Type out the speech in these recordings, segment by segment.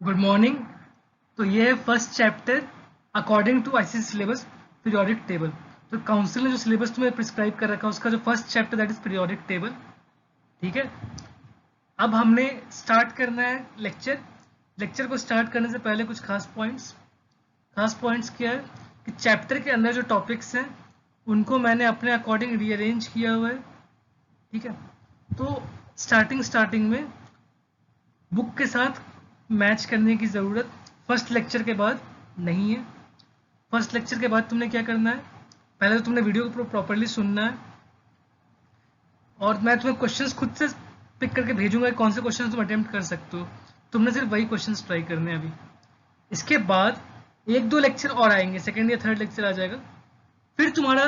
Good morning. तो ये है first chapter according to ICC syllabus periodic table. तो काउंसिल ने जो सिलेबस तुम्हें प्रिस्क्राइब कर रखा है उसका जो first chapter that is periodic table. ठीक है, अब हमने स्टार्ट करना है लेक्चर। लेक्चर को स्टार्ट करने से पहले कुछ खास पॉइंट्स क्या है कि चैप्टर के अंदर जो टॉपिक्स हैं उनको मैंने अपने अकॉर्डिंग रीअरेंज किया हुआ है। ठीक है, तो स्टार्टिंग में बुक के साथ मैच करने की ज़रूरत फर्स्ट लेक्चर के बाद नहीं है। फर्स्ट लेक्चर के बाद तुमने क्या करना है, पहले तो तुमने वीडियो को प्रॉपरली सुनना है और मैं तुम्हें क्वेश्चंस खुद से पिक करके भेजूंगा कि कौन से क्वेश्चंस तुम अटेम्प्ट कर सकते हो। तुमने सिर्फ वही क्वेश्चंस ट्राई करने हैं अभी। इसके बाद एक दो लेक्चर और आएंगे, सेकेंड या थर्ड लेक्चर आ जाएगा। फिर तुम्हारा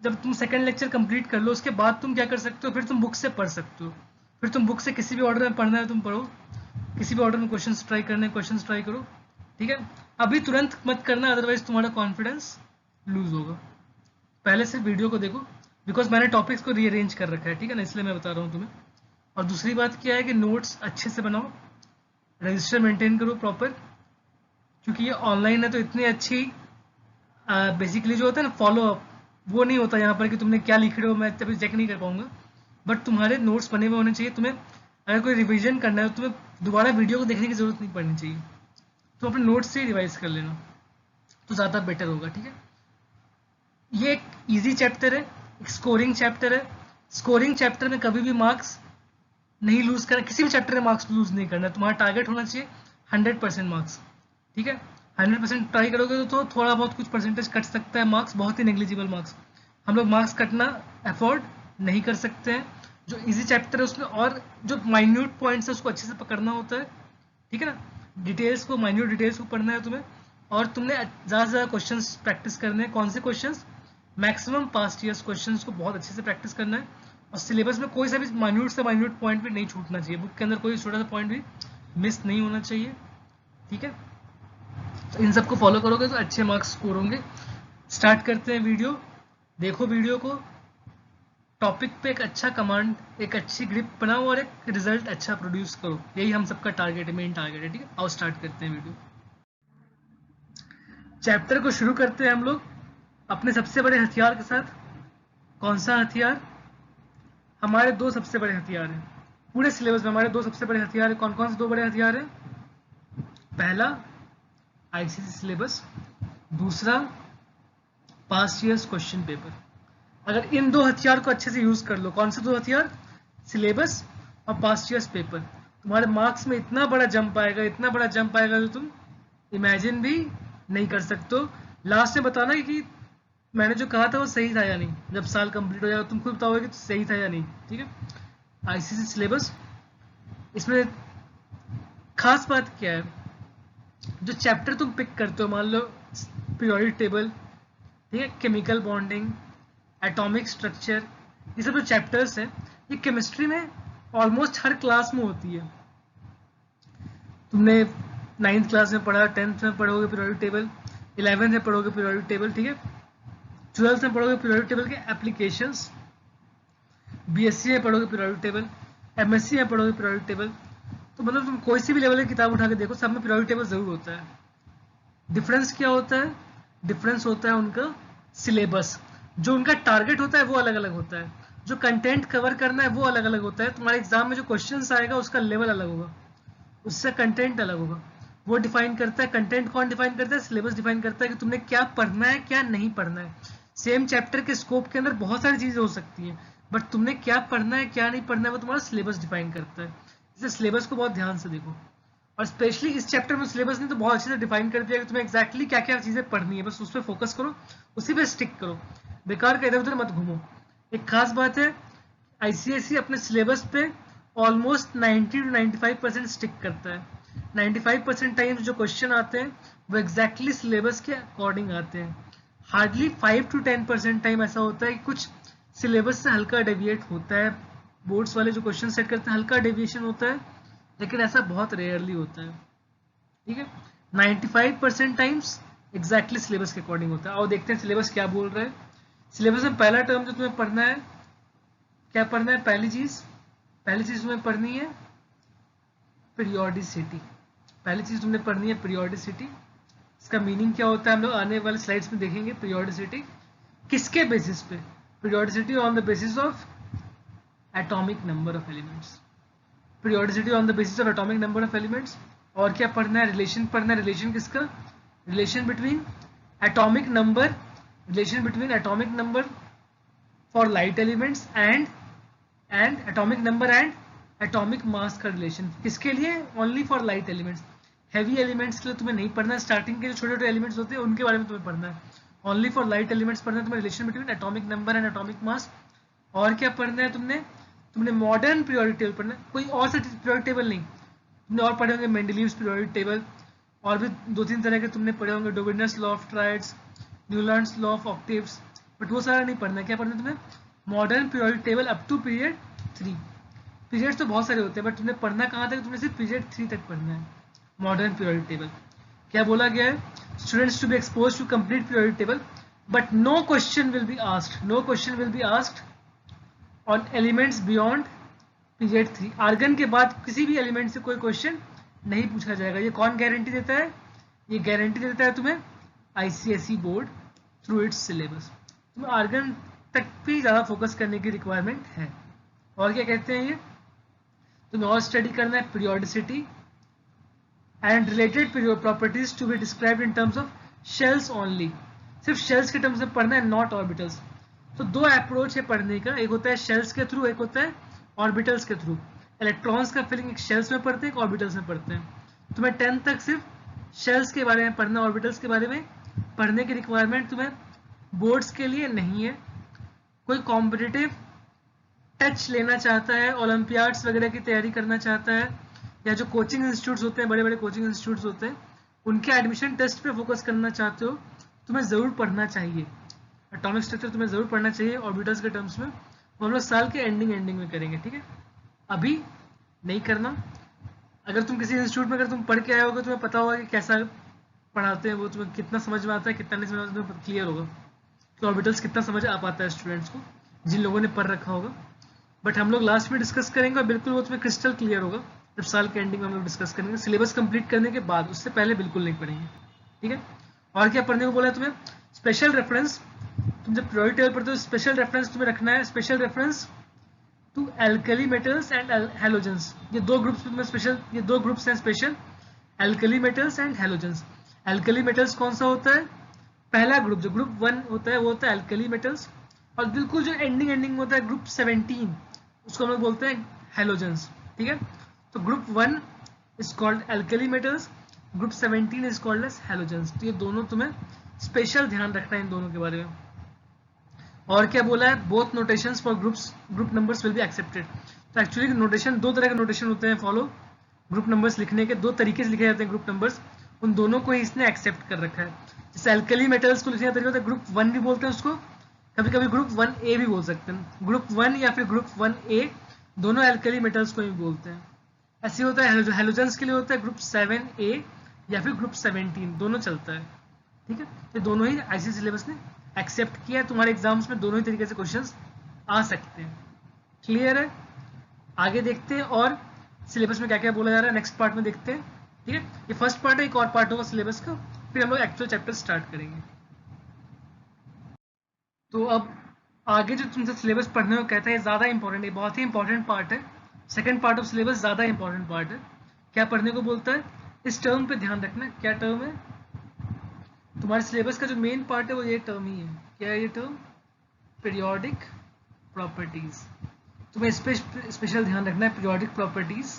जब तुम सेकेंड लेक्चर कंप्लीट कर लो उसके बाद तुम क्या कर सकते हो, फिर तुम बुक से पढ़ सकते हो। फिर तुम बुक से किसी भी ऑर्डर में पढ़ना है तुम पढ़ो, किसी भी ऑर्डर में क्वेश्चंस ट्राई करने क्वेश्चंस ट्राई करो। ठीक है, अभी तुरंत मत करना अदरवाइज तुम्हारा कॉन्फिडेंस लूज होगा। पहले से वीडियो को देखो बिकॉज मैंने टॉपिक्स को रीअरेंज कर रखा है। ठीक है ना, इसलिए मैं बता रहा हूँ तुम्हें। और दूसरी बात क्या है कि नोट्स अच्छे से बनाओ, रजिस्टर मेंटेन करो प्रॉपर, क्योंकि ये ऑनलाइन है तो इतनी अच्छी बेसिकली जो होता है ना फॉलो अप वो नहीं होता यहाँ पर कि तुमने क्या लिख रहे हो मैं तभी चेक नहीं कर पाऊंगा। बट तुम्हारे नोट्स बने हुए होने चाहिए। तुम्हें अगर कोई रिवीजन करना है तो तुम्हें दोबारा वीडियो को देखने की जरूरत नहीं पड़नी चाहिए। तो अपने नोट्स से रिवाइज कर लेना तो ज़्यादा बेटर होगा। ठीक है, ये एक इजी चैप्टर है, एक स्कोरिंग चैप्टर है। स्कोरिंग चैप्टर में कभी भी मार्क्स नहीं लूज करना, किसी भी चैप्टर में मार्क्स लूज नहीं करना। तुम्हारा टारगेट होना चाहिए 100% मार्क्स। ठीक है, 100% ट्राई करोगे तो थोड़ा बहुत कुछ परसेंटेज कट सकता है मार्क्स, बहुत ही नेग्लिजिबल मार्क्स। हम लोग मार्क्स कटना अफोर्ड नहीं कर सकते हैं। जो इजी चैप्टर है उसमें और जो माइन्यूट पॉइंट्स है उसको अच्छे से पकड़ना होता है। ठीक है ना, डिटेल्स को माइन्यूट डिटेल्स को पढ़ना है तुम्हें। और तुमने ज़्यादा से ज़्यादा क्वेश्चन प्रैक्टिस करने हैं। कौन से question, maximum past years question को बहुत अच्छे से प्रैक्टिस करना है। और सिलेबस में कोई सा भी माइन्यूट से माइन्यूट पॉइंट भी नहीं छूटना चाहिए, बुक के अंदर कोई छोटा सा पॉइंट भी मिस नहीं होना चाहिए। ठीक है, तो इन सबको फॉलो करोगे तो अच्छे मार्क्स स्कोर होंगे। स्टार्ट करते हैं वीडियो। देखो वीडियो को, टॉपिक पे एक अच्छा कमांड, एक अच्छी ग्रिप बनाओ और एक रिजल्ट अच्छा प्रोड्यूस करो। यही हम सबका टारगेट है, मेन टारगेट है। ठीक है, आओ स्टार्ट करते हैं वीडियो। चैप्टर को शुरू करते हैं हम लोग अपने सबसे बड़े हथियार के साथ। कौन सा हथियार? हमारे दो सबसे बड़े हथियार हैं पूरे सिलेबस में। हमारे दो सबसे बड़े हथियार हैं। कौन कौन से दो बड़े हथियार हैं? पहला आईसीसी सिलेबस, दूसरा पास्ट ईयर्स क्वेश्चन पेपर। अगर इन दो हथियार को अच्छे से यूज कर लो, कौन से दो हथियार? सिलेबस और पास्ट ईयर्स पेपर, तुम्हारे मार्क्स में इतना बड़ा जंप आएगा, इतना बड़ा जंप आएगा जो तुम इमेजिन भी नहीं कर सकते हो। लास्ट में बताना कि मैंने जो कहा था वो सही था या नहीं। जब साल कंप्लीट हो जाएगा तुम खुद बताओगे कि सही था या नहीं। ठीक है, आईसीसी सिलेबस, इसमें खास बात क्या है, जो चैप्टर तुम पिक करते हो, मान लो पीरियोडिक टेबल, ठीक है, केमिकल बॉन्डिंग, एटॉमिक स्ट्रक्चर, ये सब जो चैप्टर्स हैं ये केमिस्ट्री में ऑलमोस्ट हर क्लास में होती है। तुमने 9th क्लास में पढ़ा, 10th में पढ़ोगे पीरियोडिक टेबल, 11th में पढ़ोगे पीरियोडिक टेबल। ठीक है, 12th में पढ़ोगे पीरियोडिक टेबल के एप्लीकेशंस, बीएससी में पढ़ोगे पीरियोडिक टेबल, एमएससी में पढ़ोगे पीरियोडिक टेबल। तो मतलब तुम कोई सी भी लेवल की किताब उठा के देखो, सब में पीरियोडिक टेबल जरूर होता है। डिफरेंस क्या होता है? डिफरेंस होता है उनका सिलेबस। जो उनका टारगेट होता है वो अलग अलग होता है, जो कंटेंट कवर करना है वो अलग अलग होता है। तुम्हारे एग्जाम में जो क्वेश्चन आएगा उसका लेवल अलग होगा, उससे कंटेंट अलग होगा। वो डिफाइन करता है, कंटेंट कौन डिफाइन करता है? सिलेबस डिफाइन करता है कि तुमने क्या पढ़ना है क्या नहीं पढ़ना है। सेम चैप्टर के स्कोप के अंदर बहुत सारी चीजें हो सकती हैं, बट तुमने क्या पढ़ना है क्या नहीं पढ़ना है वो तुम्हारा सिलेबस डिफाइन करता है। इसलिए सिलेबस को बहुत ध्यान से देखो। और स्पेशली इस चैप्टर में सिलेबस ने तो बहुत अच्छे से डिफाइन कर दिया कि तुम्हें एक्जैक्टली क्या क्या चीजें पढ़नी है, बस उस पर फोकस करो, उसी पे स्टिक करो, बेकार का इधर उधर मत घूमो। एक खास बात है, आईसीएसई अपने सिलेबस पे ऑलमोस्ट 90 to 95% स्टिक करता है। 95% टाइम्स जो क्वेश्चन आते हैं वो एग्जैक्टली सिलेबस के अकॉर्डिंग आते हैं। हार्डली 5 to 10% टाइम ऐसा होता है कि कुछ सिलेबस से हल्का डेविएट होता है। बोर्ड्स वाले जो क्वेश्चन सेट करते हैं हल्का डेविएशन होता है, लेकिन ऐसा बहुत रेयरली होता है। ठीक है, 95% टाइम्स एग्जैक्टली सिलेबस के अकॉर्डिंग होता है। और देखते हैं सिलेबस क्या बोल रहा है। सिलेबस में पहला टर्म जो तुम्हें पढ़ना है, क्या पढ़ना है? पहली चीज तुम्हें पढ़नी है पीरियोडिसिटी। पहली चीज तुमने पढ़नी है पीरियोडिसिटी। इसका मीनिंग क्या होता है हम लोग आने वाले स्लाइड्स में देखेंगे। पीरियोडिसिटी किसके बेसिस पे? Periodicity on the basis of atomic number of elements. Periodicity on the basis of atomic number of elements. और क्या पढ़ना है? रिलेशन पढ़ना है। रिलेशन किसका? Relation between atomic number, relation between atomic number for light elements and atomic number and atomic mass का relation. किसके लिए? Only for light elements. Heavy elements के लिए तुम्हें नहीं पढ़ना। स्टार्टिंग के जो छोटे छोटे एलिमेंट्स होते हैं उनके बारे में तुम्हें पढ़ना है। ओनली फॉर लाइट एलिमेंट्स पढ़ना है तुम्हें, relation between atomic number and atomic mass. और क्या पढ़ना है तुमने मॉडर्न पीरियोडिक टेबल पढ़ना है, कोई और सा पीरियोडिक टेबल नहीं। तुमने और पढ़े होंगे मेंडलीव्स पीरियोडिक टेबल, और भी 2-3 तरह के तुमने पढ़े होंगे, Dobereiner's law of triads, Newlands law of octaves, but वो सारा नहीं पढ़ना है। क्या पढ़ना है तुम्हें? Modern periodic table up to period 3। Periods तो बहुत सारे होते हैं बट तुमने पढ़ना कहाँ तक? तुमने सिर्फ पीरियड 3 तक पढ़ना है मॉडर्न पीरियोडिक टेबल। क्या बोला गया है? Students to be expose to complete periodic table but no question will be asked, no question will be asked on elements beyond period 3। Argon के बाद किसी भी एलिमेंट से कोई क्वेश्चन नहीं पूछा जाएगा। ये कौन गारंटी देता है? ये गारंटी देता है तुम्हें ICSE board through it's syllabus. तुम्हें आर्गन तक भी ज़्यादा फोकस करने की रिक्वायरमेंट है। और क्या कहते हैं ये? तुम्हें और स्टडी करना है periodicity and related properties to be described in terms of shells only. सिर्फ शेल्स के टर्म्स में पढ़ना है, नॉट ऑर्बिटल्स। तो 2 अप्रोच है पढ़ने का, एक होता है शेल्स के थ्रू, एक होता है ऑर्बिटल्स के थ्रू। इलेक्ट्रॉन्स का फिलिंग एक शेल्स में पढ़ते हैं, एक ऑर्बिटल्स में पढ़ते हैं। तुम्हें 10th तक सिर्फ शेल्स के बारे में पढ़ना, ऑर्बिटल्स के बारे में पढ़ने की रिक्वायरमेंट तुम्हें बोर्ड्स के लिए नहीं है। कोई कॉम्पिटिटिव टच लेना चाहता है, ओलंपियाड्स वगैरह की तैयारी करना चाहता है, या जो कोचिंग इंस्टीट्यूट्स होते हैं, बड़े बड़े कोचिंग इंस्टीट्यूट्स होते हैं, उनके एडमिशन टेस्ट पे फोकस करना चाहते हो, तुम्हें ज़रूर पढ़ना चाहिए। एटॉमिक स्ट्रक्चर तुम्हें ज़रूर पढ़ना चाहिए ऑर्बिटल्स के टर्म्स में। वो हम लोग साल के एंडिंग में करेंगे, ठीक है? अभी नहीं करना। अगर तुम किसी इंस्टीट्यूट में अगर तुम पढ़ के आए होगे, तुम्हें पता होगा कि कैसा पढ़ाते हैं वो, तुम्हें कितना समझ में आता है, कितना नहीं समझ में आता है, तुम्हें क्लियर होगा कि ऑर्बिटल्स कितना समझ आ पाता है स्टूडेंट्स को, जिन लोगों ने पढ़ रखा होगा। बट हम लोग लास्ट में डिस्कस करेंगे और बिल्कुल वो तुम्हें क्रिस्टल क्लियर होगा जब साल के एंडिंग में हम लोग डिस्कस करेंगे, सिलेबस कंप्लीट करने के बाद। उससे पहले बिल्कुल नहीं पढ़ेंगे, ठीक है? और क्या पढ़ने को बोला है तुम्हें? Special reference. तुम जब पीरियोडिक टेबल पढ़ते हो स्पेशल रेफरेंस तुम्हें रखना है, special reference to alkali metals and halogens. ये 2 ग्रुप्स तुम्हें स्पेशल, ये 2 ग्रुप्स हैं special, alkali metals and halogens. Alkali metals कौन सा होता है? पहला ग्रुप, जो ग्रुप 1 होता है वो होता है एल्कली मेटल्स, और बिल्कुल जो एंडिंग में होता है ग्रुप 17, उसको हम लोग बोलते हैं हैलोजेंस, ठीक है? तो group 1 is called alkali metals, group 17 is called as halogens. तो ये दोनों तुम्हें स्पेशल ध्यान रखना है इन दोनों के बारे में। और क्या बोला है? Both notations for group numbers will be accepted. तो एक्चुअली नोटेशन, 2 तरह के नोटेशन होते हैं फॉलो ग्रुप नंबर्स लिखने के, 2 तरीके से लिखे जाते हैं ग्रुप नंबर्स, उन दोनों को ही इसने एक्सेप्ट कर रखा है। जैसे एल्कली मेटल्स को लिखने का तरीका होता है ग्रुप 1 भी बोलते हैं उसको, कभी कभी ग्रुप 1A भी बोल सकते हैं। ग्रुप 1 या फिर ग्रुप 1A दोनों एल्कली मेटल्स को ही बोलते हैं। ऐसे होता है हैलोजेंस के लिए होता है ग्रुप 7A या फिर ग्रुप 17, दोनों चलता है, ठीक है? ये दोनों ही आईसीएसई सिलेबस ने एक्सेप्ट किया है। तुम्हारे एग्जाम्स में दोनों ही तरीके से क्वेश्चंस आ सकते हैं। क्लियर है? आगे देखते हैं और सिलेबस में क्या क्या बोला जा रहा है, नेक्स्ट पार्ट में देखते हैं, ठीक है? ये फर्स्ट पार्ट है, एक और पार्ट होगा सिलेबस का, फिर हम लोग एक्चुअल चैप्टर स्टार्ट करेंगे। तो अब आगे जो तुमसे सिलेबस पढ़ने को कहता है ज़्यादा इंपॉर्टेंट है, बहुत ही इंपॉर्टेंट पार्ट है। सेकंड पार्ट ऑफ सिलेबस ज़्यादा इंपॉर्टेंट पार्ट है। क्या पढ़ने को बोलता है? इस टर्म पे ध्यान रखना। क्या टर्म है? तुम्हारे सिलेबस का जो मेन पार्ट है वो ये टर्म ही है। क्या है ये टर्म? Periodic properties. तुम्हें इस पे स्पेशल ध्यान रखना है, पीरियोडिक प्रॉपर्टीज।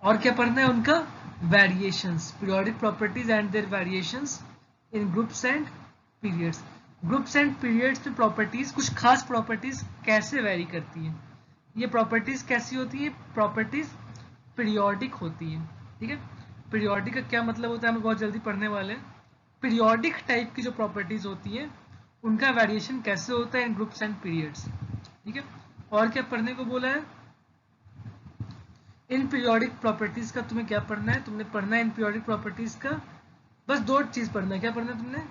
और क्या पढ़ना है? उनका variations, periodic properties and their variations in groups and periods. Groups and periods में प्रॉपर्टीज, कुछ खास प्रॉपर्टीज कैसे वेरी करती हैं। ये प्रॉपर्टीज कैसी होती है? प्रॉपर्टीज पीरियोडिक होती है, ठीक है? पीरियोडिक का क्या मतलब होता है हम बहुत जल्दी पढ़ने वाले हैं। पीरियोडिक टाइप की जो प्रॉपर्टीज होती हैं उनका वेरिएशन कैसे होता है इन ग्रुप्स एंड पीरियड्स, ठीक है? और क्या पढ़ने को बोला है? इन पीरियोडिक प्रॉपर्टीज का तुम्हें क्या पढ़ना है? तुमने पढ़ना है इन पीरियोडिक प्रॉपर्टीज का बस 2 चीज पढ़ना है। क्या पढ़ना है तुमने?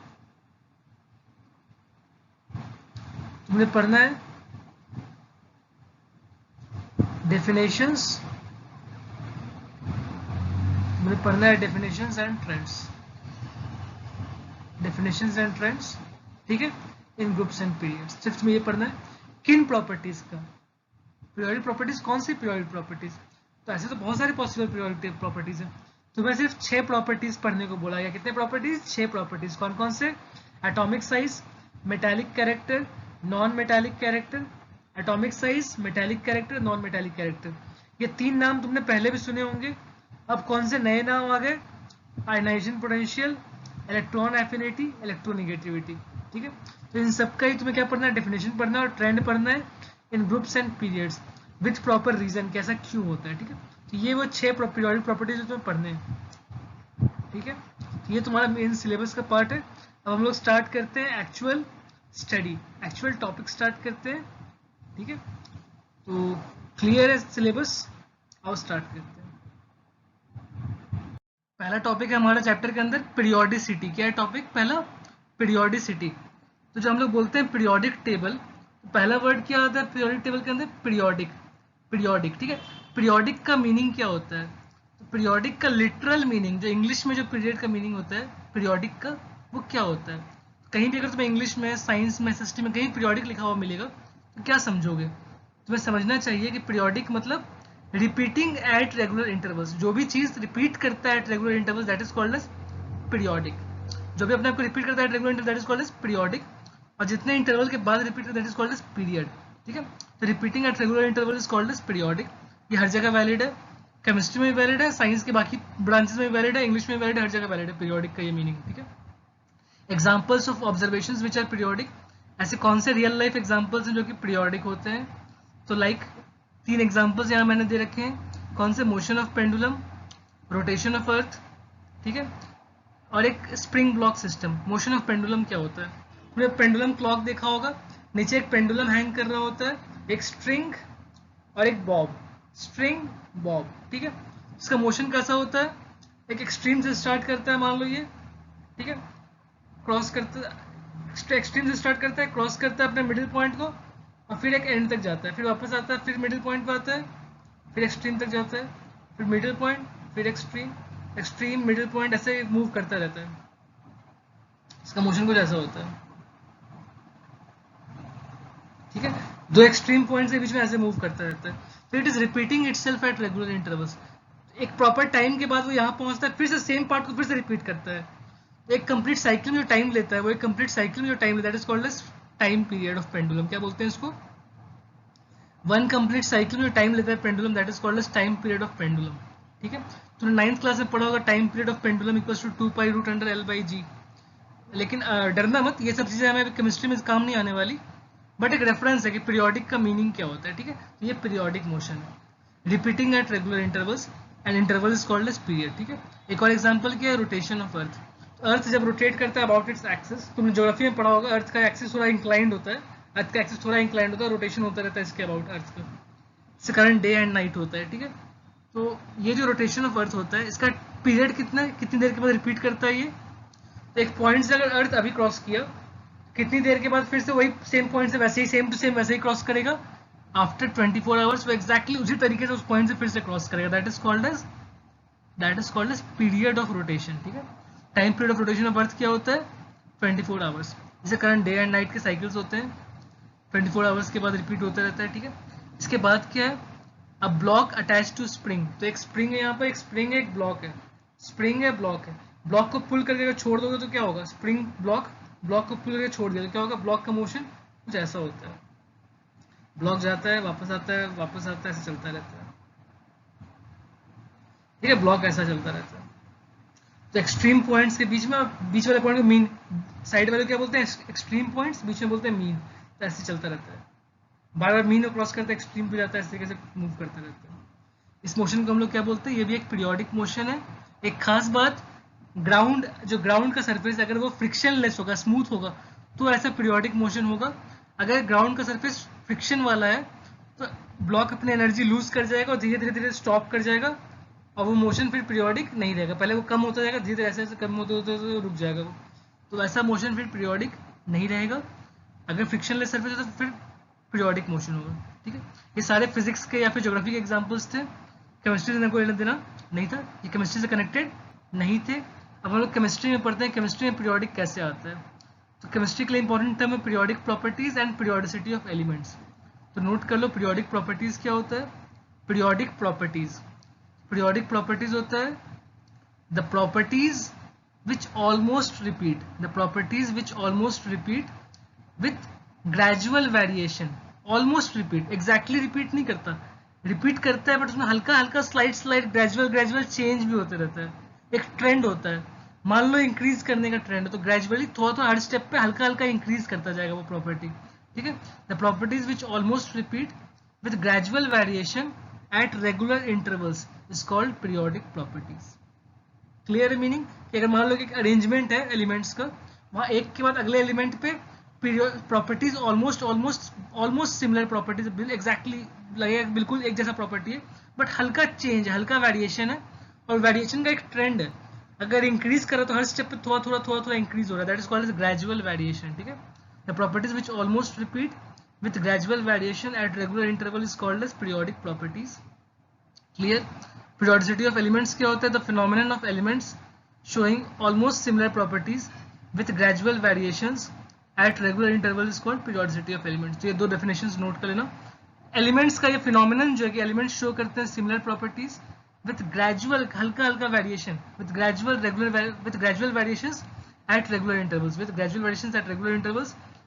तुमने पढ़ना है डेफिनेशंस मुझे पढ़ना है definitions and trends, definitions and trends, ठीक है, इन ग्रुप्स एंड पीरियड्स। सिर्फ तुम्हें ये पढ़ना है किन प्रॉपर्टीज का, पीरियोडिक प्रॉपर्टीज कौन सी पीरियोडिक प्रॉपर्टीज, तो ऐसे तो बहुत सारी पॉसिबल पीरियोडिक प्रॉपर्टीज है। तो मैं सिर्फ 6 प्रॉपर्टीज पढ़ने को बोला गया। कितने प्रॉपर्टीज? 6 प्रॉपर्टीज। कौन कौन से? Atomic size, metallic character, non metallic character, atomic size, metallic character, non metallic character. ये 3 नाम तुमने पहले भी सुने होंगे। अब कौन से नए नाम आ गए? Ionization potential, electron affinity, electronegativity, ठीक है। तो इन सब का ही तुम्हें क्या पढ़ना है? डेफिनेशन पढ़ना है और ट्रेंड पढ़ना है in groups and periods with proper reason, कैसा क्यों होता है, ठीक है। तो ये वो 6 पीरियोडिक प्रॉपर्टीज जो तुम्हें पढ़ने हैं, ठीक है। तो ये तुम्हारा मेन सिलेबस का पार्ट है। अब हम लोग स्टार्ट करते हैं actual study, actual topic start करते हैं, ठीक है। तो क्लियर है सिलेबस? आओ स्टार्ट करते हैं। पहला टॉपिक है हमारा चैप्टर के अंदर पीरियोडिसिटी। क्या है टॉपिक पहला? पीरियोडिसिटी। तो जो हम लोग बोलते हैं पीरियोडिक टेबल, तो पहला वर्ड क्या आता है पीरियोडिक टेबल के अंदर? पीरियोडिक, पीरियोडिक, ठीक है। पीरियोडिक का मीनिंग क्या होता है? तो पीरियोडिक का लिटरल मीनिंग, जो इंग्लिश में जो पीरियड का मीनिंग होता है पीरियोडिक का, वो क्या होता है? कहीं भी अगर तुम्हें इंग्लिश में, साइंस में, एसएसटी में कहीं पीरियोडिक लिखा हुआ मिलेगा तो क्या समझोगे? तुम्हें समझना चाहिए कि पीरियोडिक मतलब रिपीटिंग एट रेगुलर इंटरवल्स। जो भी चीज रिपीट करता है at regular intervals that is called as periodic. जो भी अपने आप को रिपीट करता है at regular interval that is called as periodic, और जितने इंटरवल के बाद रिपीट करता है that is called as period, ठीक है। तो repeating at regular interval is called as periodic. ये हर जगह वैलिड है, केमिस्ट्री में वैलिड है, साइंस के बाकी ब्रांचेस में वैलिड है, इंग्लिश में वैलिड है, हर जगह वैलिड है पीरियोडिक का ये मीनिंग, ठीक है। Examples of observations which are periodic, ऐसे कौन से रियल लाइफ एग्जाम्पल्स हैं जो कि पीरियोडिक होते हैं? तो लाइक 3 एग्जाम्पल्स यहाँ मैंने दे रखे हैं। कौन से? Motion of pendulum, rotation of अर्थ, ठीक है, और एक spring block system. Motion of pendulum क्या होता है? तुमने पेंडुलम क्लॉक देखा होगा, नीचे एक पेंडुलम हैंग कर रहा होता है, एक स्ट्रिंग और एक बॉब, स्ट्रिंग बॉब, ठीक है। इसका मोशन कैसा होता है? एक एक्सट्रीम से स्टार्ट करता है, मान लो ये, ठीक है, क्रॉस करता है, एक्सट्रीम से स्टार्ट करता है, क्रॉस करता है अपने मिडिल पॉइंट को, और फिर एक एंड तक जाता है, फिर वापस आता है, फिर मिडिल पॉइंट पर आता है, फिर एक्सट्रीम तक जाता है, फिर मिडिल पॉइंट, फिर एक्सट्रीम, एक्सट्रीम, मिडिल पॉइंट, ऐसे मूव करता रहता है। इसका मोशन कुछ ऐसा होता है, ठीक है। 2 एक्सट्रीम पॉइंट्स के बीच में ऐसे मूव करता रहता है। फिर it is repeating itself eight regular intervals. एक प्रॉपर टाइम के बाद वो यहाँ पहुंचता है, फिर से सेम पार्ट को फिर से रिपीट करता है। एक कंप्लीट साइकिल में जो टाइम लेता है, वो एक कंप्लीट साइकिल में जो टाइम लेता है that is called as time period of pendulum. क्या बोलते हैं इसको? वन कंप्लीट साइकिल में जो टाइम लेता है pendulum that is called as time period of pendulum, ठीक है। तुमने 9th क्लास में पढ़ा होगा time period of pendulum equals to 2 pi root under L by G. लेकिन डरना मत, ये सब चीजें हमें केमिस्ट्री में काम नहीं आने वाली, बट एक रेफरेंस है कि पीरियोडिक का मीनिंग क्या होता है, ठीक है। तो ये पीरियोडिक मोशन है, repeating at regular intervals, and interval is called as period, ठीक है। एक और एग्जांपल क्या है? रोटेशन ऑफ अर्थ। अर्थ जब रोटेट करता है अबाउट इट्स एक्सिस, तुमने ज्योग्राफी में पढ़ा होगा, अर्थ का एक्सिस थोड़ा इंक्लाइंड होता है, अर्थ का एक्सिस थोड़ा इंक्लाइंड होता है, रोटेशन होता रहता है इसके अबाउट अर्थ का, इसके कारण डे एंड नाइट होता है, ठीक है। तो ये जो रोटेशन ऑफ अर्थ होता है, इसका पीरियड कितना, कितनी देर के बाद रिपीट करता है ये? तो एक पॉइंट से अगर अर्थ अभी क्रॉस किया, कितनी देर के बाद फिर से वही सेम पॉइंट से वैसे ही सेम टू सेम वैसे ही क्रॉस करेगा? आफ्टर 24 आवर्स वो एक्जैक्टली उसी तरीके से उस पॉइंट से फिर से क्रॉस करेगा। That is called as period of rotation, ठीक है। Time period of rotation of earth क्या होता है? 24 आवर्स। जिसे कारण डे एंड नाइट के साइकिल्स होते हैं, 24 आवर्स के बाद रिपीट होता रहता है, ठीक है। इसके बाद क्या है? A block attach to spring. तो एक स्प्रिंग है यहाँ पर, एक स्प्रिंग है, एक ब्लॉक है, स्प्रिंग है, ब्लॉक है। ब्लॉक को पुल करके अगर छोड़ दोगे तो क्या होगा? स्प्रिंग ब्लॉक, ब्लॉक को पुल करके छोड़ दिया तो क्या होगा? ब्लॉक का मोशन कुछ ऐसा होता है, ब्लॉक जाता है, वापस आता है, वापस आता है, ऐसे चलता रहता है, ठीक है। ब्लॉक ऐसा चलता रहता है। तो एक्सट्रीम पॉइंट्स के बीच में, बीच वाले पॉइंट को मीन, साइड वाले क्या बोलते हैं? एक्सट्रीम पॉइंट्स, बीच में बोलते हैं मीन। तो ऐसे चलता रहता है, बार बार मीन को क्रॉस करता है, एक्सट्रीम पे जाता है, इस तरीके से मूव करता रहता है। इस मोशन को हम लोग क्या बोलते हैं? ये भी एक पीरियोडिक मोशन है। एक खास बात, ग्राउंड, जो ग्राउंड का सरफेस अगर वो फ्रिक्शनलेस होगा, स्मूथ होगा, तो ऐसा पीरियोडिक मोशन होगा। अगर ग्राउंड का सरफेस फ्रिक्शन वाला है तो ब्लॉक अपनी एनर्जी लूज कर जाएगा और धीरे धीरे धीरे स्टॉप कर जाएगा, और वो मोशन फिर पीरियोडिक नहीं रहेगा। पहले वो कम होता जाएगा, धीरे धीरे ऐसे ऐसे कम होते होते रुक जाएगा वो, तो ऐसा मोशन फिर पीरियोडिक नहीं रहेगा। अगर फ्रिक्शनलेस सरफेस है तो फिर पीरियोडिक मोशन होगा, ठीक है। ये सारे फिजिक्स के या फिर ज्योग्राफी के एग्जांपल्स थे, केमिस्ट्री से को लेना देना नहीं था, ये केमिस्ट्री से कनेक्टेड नहीं थे। अब हम लोग केमिस्ट्री में पढ़ते हैं केमिस्ट्री में पीरियोडिक कैसे आता है। तो केमिस्ट्री के लिए इंपॉर्टेंट टर्म है periodic properties and periodicity of elements. तो नोट कर लो पीरियोडिक प्रॉपर्टीज क्या होता है। पीरियोडिक प्रॉपर्टीज होता है the properties which almost repeat with gradual variation। almost repeat, exactly repeat नहीं करता, repeat करता है बट उसमें हल्का हल्का स्लाइड ग्रेजुअल चेंज भी होते रहता है। एक ट्रेंड होता है, मान लो इंक्रीज करने का ट्रेंड है तो ग्रेजुअली थोड़ा हर स्टेप पे हल्का हल्का इंक्रीज करता जाएगा वो प्रॉपर्टी, ठीक है। The properties which almost repeat with gradual variation at regular intervals is called periodic properties. Clear meaning कि अगर मान लो कि एक अरेंजमेंट है एलिमेंट्स का, वहाँ एक के बाद अगले एलिमेंट पे properties almost similar properties exactly लगेगा, बिल्कुल एक जैसा प्रॉपर्टी है बट हल्का चेंज है, हल्का वेरिएशन है और वेरिएशन का एक ट्रेंड है। अगर इंक्रीज करो तो हर स्टेप पे थोड़ा इंक्रीज हो रहा है, that is called as gradual variation, ठीक है। The properties which almost repeat with gradual variation at regular interval is called as periodic properties. Clear. Periodicity of elements क्या होता है? The phenomenon of elements showing almost similar properties with gradual variations at regular interval is called periodicity of elements। तो ये दो definitions note कर लेना। Elements का ये phenomenon जो है कि elements show करते हैं similar properties with gradual हल्का variation with gradual variations at regular intervals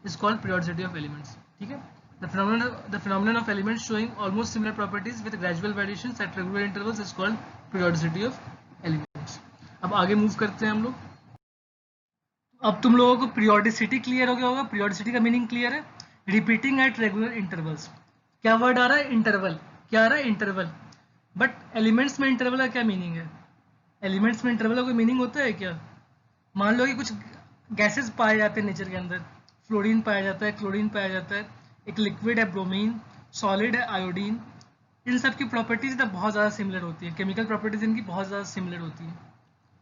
is called periodicity of elements, ठीक है। The phenomenon of elements showing almost similar properties with gradual variations at regular intervals is called periodicity of elements। अब आगे move करते हैं हम लोग। अब तुम लोगों को periodicity क्लियर हो गया होगा। periodicity का मीनिंग क्लियर है, रिपीटिंग एट रेगुलर इंटरवल्स। क्या वर्ड आ रहा है? इंटरवल। क्या आ रहा है? इंटरवल। बट एलिमेंट्स में इंटरवल का क्या मीनिंग है? एलिमेंट्स में इंटरवल का कोई मीनिंग होता है क्या? मान लो कि कुछ गैसेस पाए जाते हैं नेचर के अंदर, फ्लोरीन पाया जाता है, क्लोरीन पाया जाता है, एक लिक्विड है ब्रोमीन, सॉलिड है आयोडीन। इन सब की प्रॉपर्टीज ना बहुत ज़्यादा सिमिलर होती है, केमिकल प्रॉपर्टीज इनकी बहुत ज़्यादा सिमिलर होती है,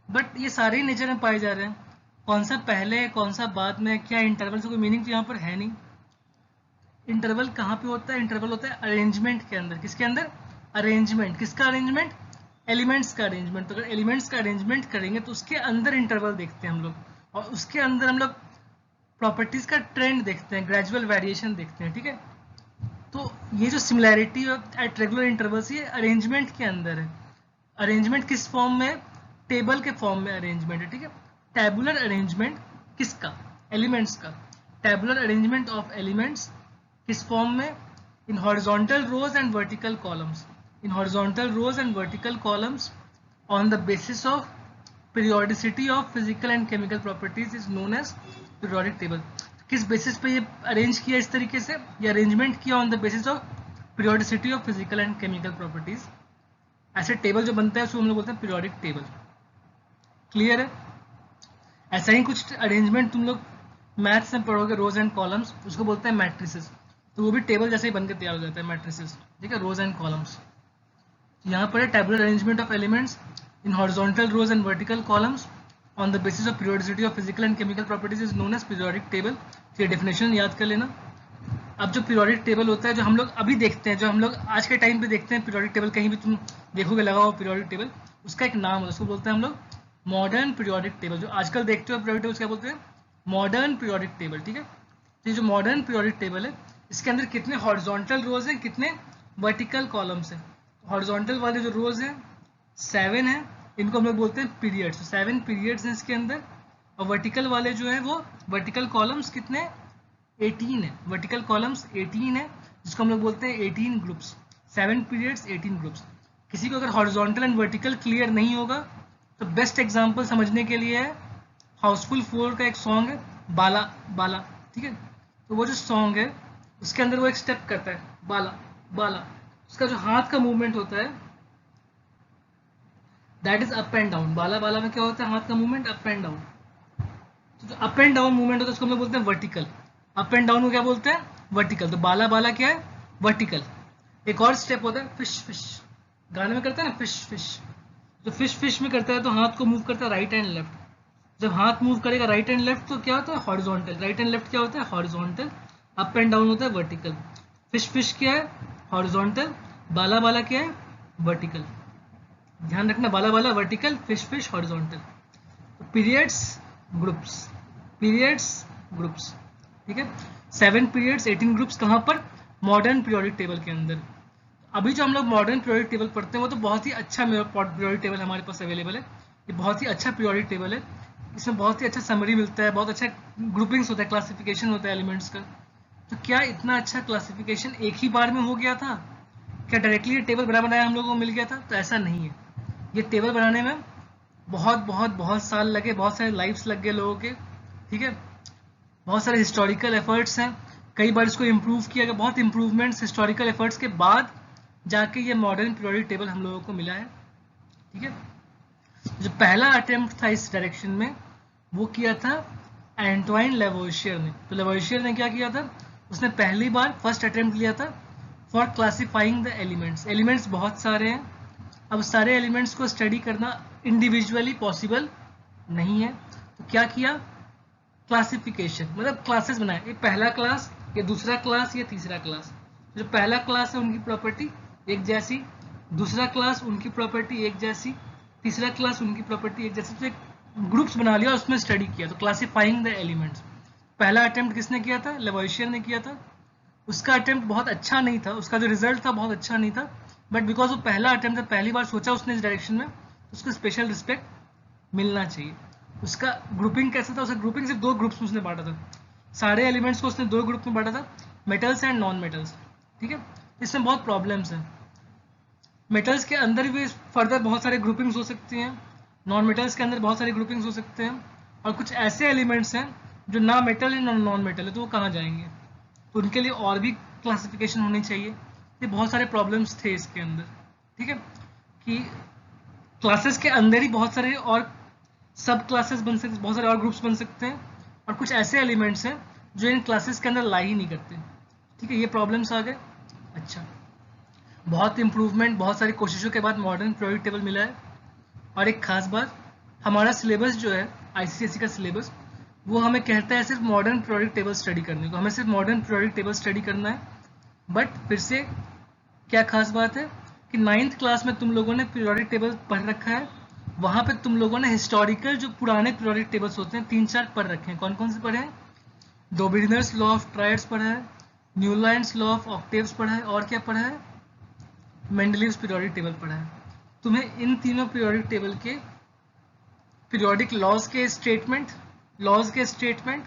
बट ये सारे ही नेचर में पाए जा रहे हैं। कौन सा पहले है कौन सा बाद में, क्या इंटरवल से कोई मीनिंग तो यहाँ पर है नहीं। इंटरवल कहाँ पे होता है? इंटरवल होता है अरेंजमेंट के अंदर। किसके अंदर? अरेंजमेंट। किसका अरेंजमेंट? एलिमेंट्स का अरेंजमेंट। तो अगर एलिमेंट्स का अरेंजमेंट करेंगे तो उसके अंदर इंटरवल देखते हैं हम लोग, और उसके अंदर हम लोग प्रॉपर्टीज का ट्रेंड देखते हैं, ग्रेजुअल वेरिएशन देखते हैं, ठीक है। तो ये जो सिमिलैरिटी एट रेगुलर इंटरवल्स ये अरेंजमेंट के अंदर है। अरेंजमेंट किस फॉर्म में? टेबल के फॉर्म में अरेंजमेंट है, ठीक है। टैबुलर अरेंजमेंट किसका? एलिमेंट्स का। टैबुलर अरेंजमेंट ऑफ एलिमेंट्स किस फॉर्म में? In horizontal rows and vertical columns. In horizontal rows and vertical columns on the basis of periodicity of physical and chemical properties is known as periodic table। किस basis पे ये arrange किया इस तरीके से? ये अरेंजमेंट किया on the basis of periodicity of physical and chemical properties। ऐसे टेबल जो बनता है उसको हम लोग बोलते हैं periodic table। क्लियर है? ऐसा ही कुछ अरेंजमेंट तुम लोग मैथ्स में पढ़ोगे, रोज एंड कॉलम्स, उसको बोलते हैं मैट्रिसेस। तो वो भी टेबल जैसे ही बनकर तैयार हो जाता है, मैट्रिसेस, ठीक है, रोज एंड कॉलम्स। यहाँ पर है tabular arrangement of elements in horizontal rows and vertical columns on the basis of periodicity of physical and chemical properties is known as periodic table। तो ये डेफिनेशन याद कर लेना। अब जो periodic table होता है, जो हम लोग अभी देखते हैं, जो हम लोग आज के टाइम पे देखते हैं periodic table, कहीं भी तुम देखोगे लगा हुआ periodic table, उसका एक नाम है, उसको बोलते हैं हम लोग मॉडर्न periodic table। जो आजकल देखते हो periodic table क्या बोलते हैं? मॉडर्न periodic table, ठीक है। तो ये जो मॉडर्न periodic table है, इसके अंदर कितने हॉरिजॉन्टल रोज हैं, कितने वर्टिकल कॉलम्स हैं? हॉरिजॉन्टल वाले जो रोज हैं 7 है, इनको हम लोग बोलते हैं पीरियड्स। 7 पीरियड्स हैं इसके अंदर। और वर्टिकल वाले जो है वो वर्टिकल कॉलम्स कितने? 18 है। वर्टिकल कॉलम्स 18 है, जिसको हम लोग बोलते हैं 18 ग्रुप्स। 7 periods 18 groups. किसी को अगर हॉरिजॉन्टल एंड वर्टिकल क्लियर नहीं होगा तो बेस्ट एग्जांपल समझने के लिए है हाउसफुल 4 का एक सॉन्ग है बाला बाला, ठीक है। तो वो जो सॉन्ग है उसके अंदर वो एक स्टेप करता है बाला बाला, उसका जो हाथ का मूवमेंट होता है that is up and down. बाला बाला में क्या होता है? हाथ का मूवमेंट अप एंड डाउन। तो जो अप एंड डाउन मूवमेंट होता है उसको हम लोग बोलते हैं वर्टिकल। अप एंड डाउन को क्या बोलते हैं? वर्टिकल। तो बाला बाला क्या है? वर्टिकल। एक और स्टेप होता है फिश फिश, गाने में करता है ना फिश फिश। तो फिश फिश में करता है तो हाथ को मूव करता है राइट एंड लेफ्ट। जब हाथ मूव करेगा राइट एंड लेफ्ट तो क्या होता है? हॉरिजॉन्टल। राइट एंड लेफ्ट क्या होता है? हॉरिजॉन्टल। अप एंड डाउन होता है वर्टिकल। फिश फिश क्या है? हॉरिजॉन्टल। बाला बाला क्या है? वर्टिकल। ध्यान रखना, बाला बाला vertical, fish fish horizontal. Periods, groups, periods, groups, ठीक है। 7 पीरियड्स 18 ग्रुप्स कहाँ पर? मॉडर्न पीरियोडिक टेबल के अंदर। अभी जो हम लोग मॉडर्न पीरियोडिक टेबल पढ़ते हैं वो तो बहुत ही अच्छा पीरियोडिक टेबल हमारे पास अवेलेबल है। ये बहुत ही अच्छा पीरियोडिक टेबल है, इसमें बहुत ही अच्छा समरी मिलता है, बहुत अच्छा ग्रुपिंग्स होता है, क्लासिफिकेशन होता है एलिमेंट्स का। तो क्या इतना अच्छा क्लासिफिकेशन एक ही बार में हो गया था? क्या डायरेक्टली ये टेबल बना बनाया हम लोगों को मिल गया था? तो ऐसा नहीं है। ये टेबल बनाने में बहुत बहुत बहुत साल लगे, बहुत सारे लाइफ्स लग गए लोगों के, ठीक है। बहुत सारे हिस्टोरिकल एफर्ट्स हैं, कई बार इसको इम्प्रूव किया गया, बहुत इंप्रूवमेंट्स हिस्टोरिकल एफर्ट्स के बाद जाके ये मॉडर्न पीरियोडिक टेबल हम लोगों को मिला है, ठीक है। जो पहला अटेम्प्ट था इस डायरेक्शन में वो किया था एंटवाइन लेवोइशियर ने। तो लेवोइशियर ने क्या किया था? उसने पहली बार फर्स्ट अटेम्प्ट लिया था for classifying the elements. Elements बहुत सारे हैं, अब सारे एलिमेंट्स को स्टडी करना इंडिविजुअली पॉसिबल नहीं है, तो क्या किया? क्लासिफिकेशन, मतलब क्लासेस बनाए, ये पहला क्लास, ये दूसरा क्लास, ये तीसरा क्लास। जो पहला क्लास है उनकी प्रॉपर्टी एक जैसी, दूसरा क्लास उनकी प्रॉपर्टी एक जैसी, तीसरा क्लास उनकी प्रॉपर्टी एक जैसी। तो एक ग्रुप्स बना लिया, उसमें स्टडी किया, तो क्लासिफाइंग द एलिमेंट्स। पहला अटेम्प्ट किसने किया था? लेवोइशियर ने किया था। उसका अटेम्प्ट बहुत अच्छा नहीं था, उसका जो रिजल्ट था बहुत अच्छा नहीं था, बट बिकॉज वो पहला अटेम्प्ट था, पहली बार सोचा उसने इस डायरेक्शन में, उसको स्पेशल रिस्पेक्ट मिलना चाहिए। उसका ग्रुपिंग कैसा था? उसका ग्रुपिंग सिर्फ 2 ग्रुप्स में उसने बांटा था, सारे एलिमेंट्स को उसने 2 ग्रुप में बांटा था, मेटल्स एंड नॉन मेटल्स, ठीक है। इसमें बहुत प्रॉब्लम्स हैं, मेटल्स के अंदर भी फर्दर बहुत सारे ग्रुपिंग्स हो सकती हैं, नॉन मेटल्स के अंदर बहुत सारे ग्रुपिंग्स हो सकते हैं, और कुछ ऐसे एलिमेंट्स हैं जो ना मेटल है ना नॉन मेटल है, तो वो कहाँ जाएंगे? तो उनके लिए और भी क्लासिफिकेशन होनी चाहिए। ये बहुत सारे प्रॉब्लम्स थे इसके अंदर, ठीक है, कि क्लासेस के अंदर ही बहुत सारे और सब क्लासेस बन सकते, बहुत सारे और ग्रुप्स बन सकते हैं, और कुछ ऐसे एलिमेंट्स हैं जो इन क्लासेस के अंदर लाई ही नहीं करते, ठीक है। ये प्रॉब्लम्स आ गए। अच्छा, बहुत इंप्रूवमेंट, बहुत सारी कोशिशों के बाद मॉडर्न पीरियोडिक टेबल मिला है। और एक खास बात, हमारा सिलेबस जो है आईसीएसई का सिलेबस, वो हमें कहता है सिर्फ मॉडर्न पीरियोडिक टेबल स्टडी करने को, हमें सिर्फ मॉडर्न पीरियोडिक टेबल स्टडी करना है। बट फिर से क्या खास बात है कि 9th क्लास में तुम लोगों ने पीरियोडिक टेबल पढ़ रखा है, वहां पे तुम लोगों ने हिस्टोरिकल जो पुराने पीरियोडिक टेबल्स होते हैं 3-4 पढ़ रखे हैं। कौन कौन से पढ़े हैं? डोबिनर्स लॉ ऑफ ट्रायड्स पढ़ा है, न्यूलैंड्स लॉ ऑफ ऑक्टेव्स पढ़ा है, और क्या पढ़ा है? मेंडलीव्स पीरियोडिक टेबल पढ़ा है। तुम्हें इन तीनों पीरियोडिक टेबल के पीरियोडिक लॉज के स्टेटमेंट,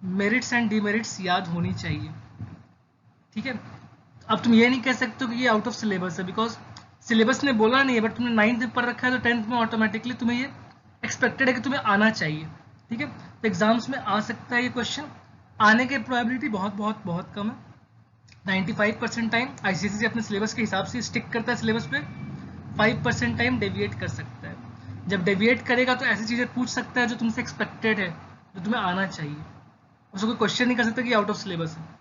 मेरिट्स एंड डिमेरिट्स याद होनी चाहिए, ठीक है। अब तुम ये नहीं कह सकते कि ये आउट ऑफ सिलेबस है, बिकॉज सिलेबस ने बोला नहीं है, बट तुमने 9th में पढ़ रखा है, तो 10th में ऑटोमेटिकली तुम्हें ये एक्सपेक्टेड है कि तुम्हें आना चाहिए, ठीक है। तो एग्जाम्स में आ सकता है ये क्वेश्चन, आने की प्रोबेबिलिटी बहुत बहुत बहुत कम है। 95% टाइम आईसीएसई अपने सिलेबस के हिसाब से स्टिक करता है सिलेबस पे, 5% टाइम डेविएट कर सकता है। जब डेविएट करेगा तो ऐसी चीज़ें पूछ सकता है जो तुमसे एक्सपेक्टेड है, जो तुम्हें आना चाहिए, उसको कोई क्वेश्चन नहीं कर सकता कि आउट ऑफ सिलेबस है।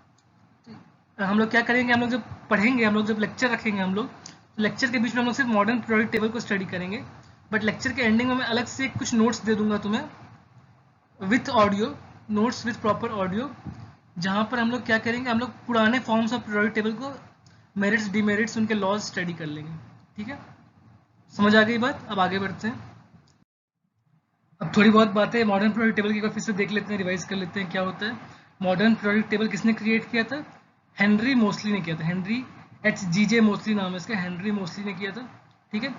हम लोग क्या करेंगे, हम लोग जब पढ़ेंगे, हम लोग जब लेक्चर रखेंगे, हम लोग तो लेक्चर के बीच में हम लोग सिर्फ मॉडर्न पीरियोडिक टेबल को स्टडी करेंगे, बट लेक्चर के एंडिंग में मैं अलग से कुछ नोट्स दे दूंगा तुम्हें with audio, notes with proper audio, जहाँ पर हम लोग क्या करेंगे, हम लोग पुराने फॉर्म्स ऑफ पीरियोडिक टेबल को, मेरिट्स डिमेरिट्स उनके लॉज स्टडी कर लेंगे, ठीक है। समझ आ गई बात? अब आगे बढ़ते हैं। अब थोड़ी बहुत बातें मॉडर्न पीरियोडिक टेबल की एक बार फिर से देख लेते हैं, रिवाइज कर लेते हैं क्या होता है। मॉडर्न पीरियोडिक टेबल किसने क्रिएट किया था? हेनरी मोस्ली ने किया था। हेनरी HGJ मोस्ली नाम है इसका, हेनरी मोस्ली ने किया था, ठीक है।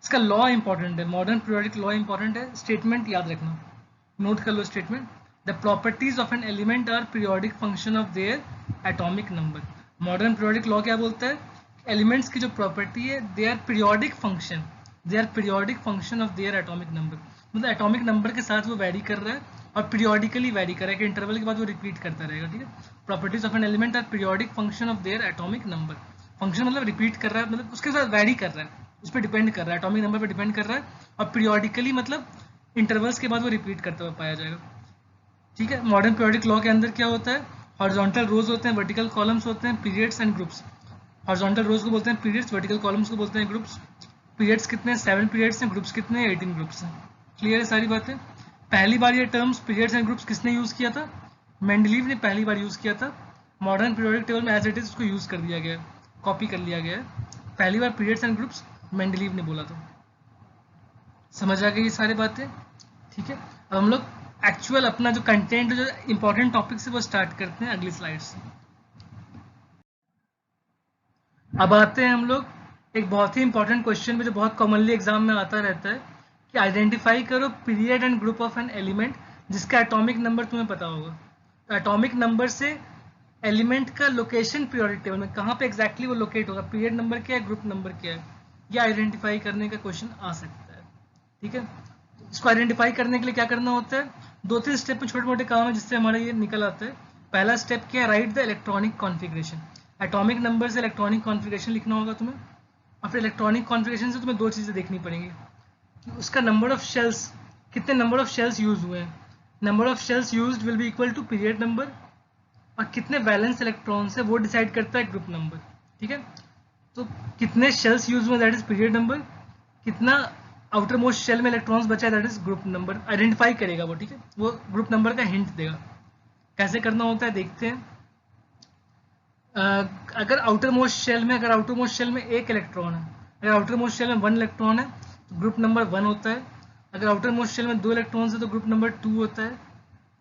इसका लॉ इंपॉर्टेंट है, मॉडर्न पीरियोडिक लॉ इंपॉर्टेंट है, स्टेटमेंट याद रखना, नोट कर लो statement. The properties of an element are periodic function of their atomic number. Modern periodic law क्या बोलता है? एलिमेंट्स की जो प्रॉपर्टी है, they are periodic function, they are periodic function of their atomic number, मतलब atomic number के साथ वो वैरी कर रहा है और पीरियोडिकली वैरी कर रहा है कि इंटरवल के बाद वो रिपीट करता रहेगा, ठीक है। Properties of an element are periodic function of their atomic number. Function मतलब रिपीट कर रहा है, मतलब उसके साथ वैरी कर रहा है, उस पर डिपेंड कर रहा है, एटॉमिक नंबर पर डिपेंड कर रहा है, और पीरियोडिकली मतलब इंटरवल्स के बाद वो रिपीट करता हुआ पाया जाएगा, ठीक है। मॉडर्न पीरियोडिक लॉ के अंदर क्या होता है? हॉरिजॉन्टल रोज होते हैं, वर्टिकल कॉलम्स होते हैं, पीरियड्स एंड ग्रुप्स। हॉरिजॉन्टल रोज को बोलते हैं पीरियड्स, वर्टिकल कॉलम्स को बोलते हैं ग्रुप्स। पीरियड्स कितने हैं? 7 पीरियड्स हैं, ग्रुप्स कितने हैं? 18 ग्रुप्स हैं। क्लियर है सारी बातें? पहली बार ये टर्म्स पीरियड्स एंड ग्रुप्स किसने यूज किया था? मेंडलीव ने पहली बार यूज किया था। मॉडर्न पीरियोडिक टेबल में एज इट इज उसको यूज कर दिया गया है, कॉपी कर लिया गया है। पहली बार पीरियड्स एंड ग्रुप्स मेंडलीव ने बोला था, समझ आ गई ये सारी बातें? ठीक है, अब हम लोग एक्चुअल अपना जो कंटेंट, जो इंपॉर्टेंट टॉपिक है वो स्टार्ट करते हैं अगली स्लाइड से। अब आते हैं हम लोग एक बहुत ही इंपॉर्टेंट क्वेश्चन में जो बहुत कॉमनली एग्जाम में आता रहता है कि आइडेंटिफाई करो period and group of an element जिसका एटॉमिक नंबर तुम्हें पता होगा। तो एटॉमिक नंबर से एलिमेंट का लोकेशन पीरियोडिक टेबल में कहाँ पे एग्जैक्टली वो लोकेट होगा, पीरियड नंबर क्या है, ग्रुप नंबर क्या है, ये आइडेंटिफाई करने का क्वेश्चन आ सकता है। ठीक है, इसको आइडेंटिफाई करने के लिए क्या करना होता है, 2-3 स्टेप में छोटे मोटे काम है जिससे हमारा ये निकल आता है। पहला स्टेप क्या है, right the electronic configuration. Atomic number से इलेक्ट्रॉनिक कॉन्फ़िगरेशन लिखना होगा तुम्हें, और फिर इलेक्ट्रॉनिक कॉन्फ़िगरेशन से तुम्हें 2 चीज़ें देखनी पड़ेंगी कि उसका नंबर ऑफ शेल्स, कितने नंबर ऑफ शेल्स यूज हुए हैं, number of shells used will be equal to period number, और कितने वैलेंस इलेक्ट्रॉन्स है वो डिसाइड करता है ग्रुप नंबर। ठीक है, तो कितने शेल्स यूज हुए दैट इज पीरियड नंबर, कितना आउटर मोस्ट शेल में इलेक्ट्रॉन्स बचा है that is group number, identify करेगा वो। ठीक है, वो ग्रुप नंबर का हिंट देगा। कैसे करना होता है देखते हैं। अगर आउटर मोस्ट शेल में, एक इलेक्ट्रॉन है, अगर आउटर मोस्ट शेल में 1 इलेक्ट्रॉन है तो ग्रुप नंबर 1 होता है। अगर आउटर मोस्ट शेल में 2 इलेक्ट्रॉन्स है तो ग्रुप नंबर 2 होता है।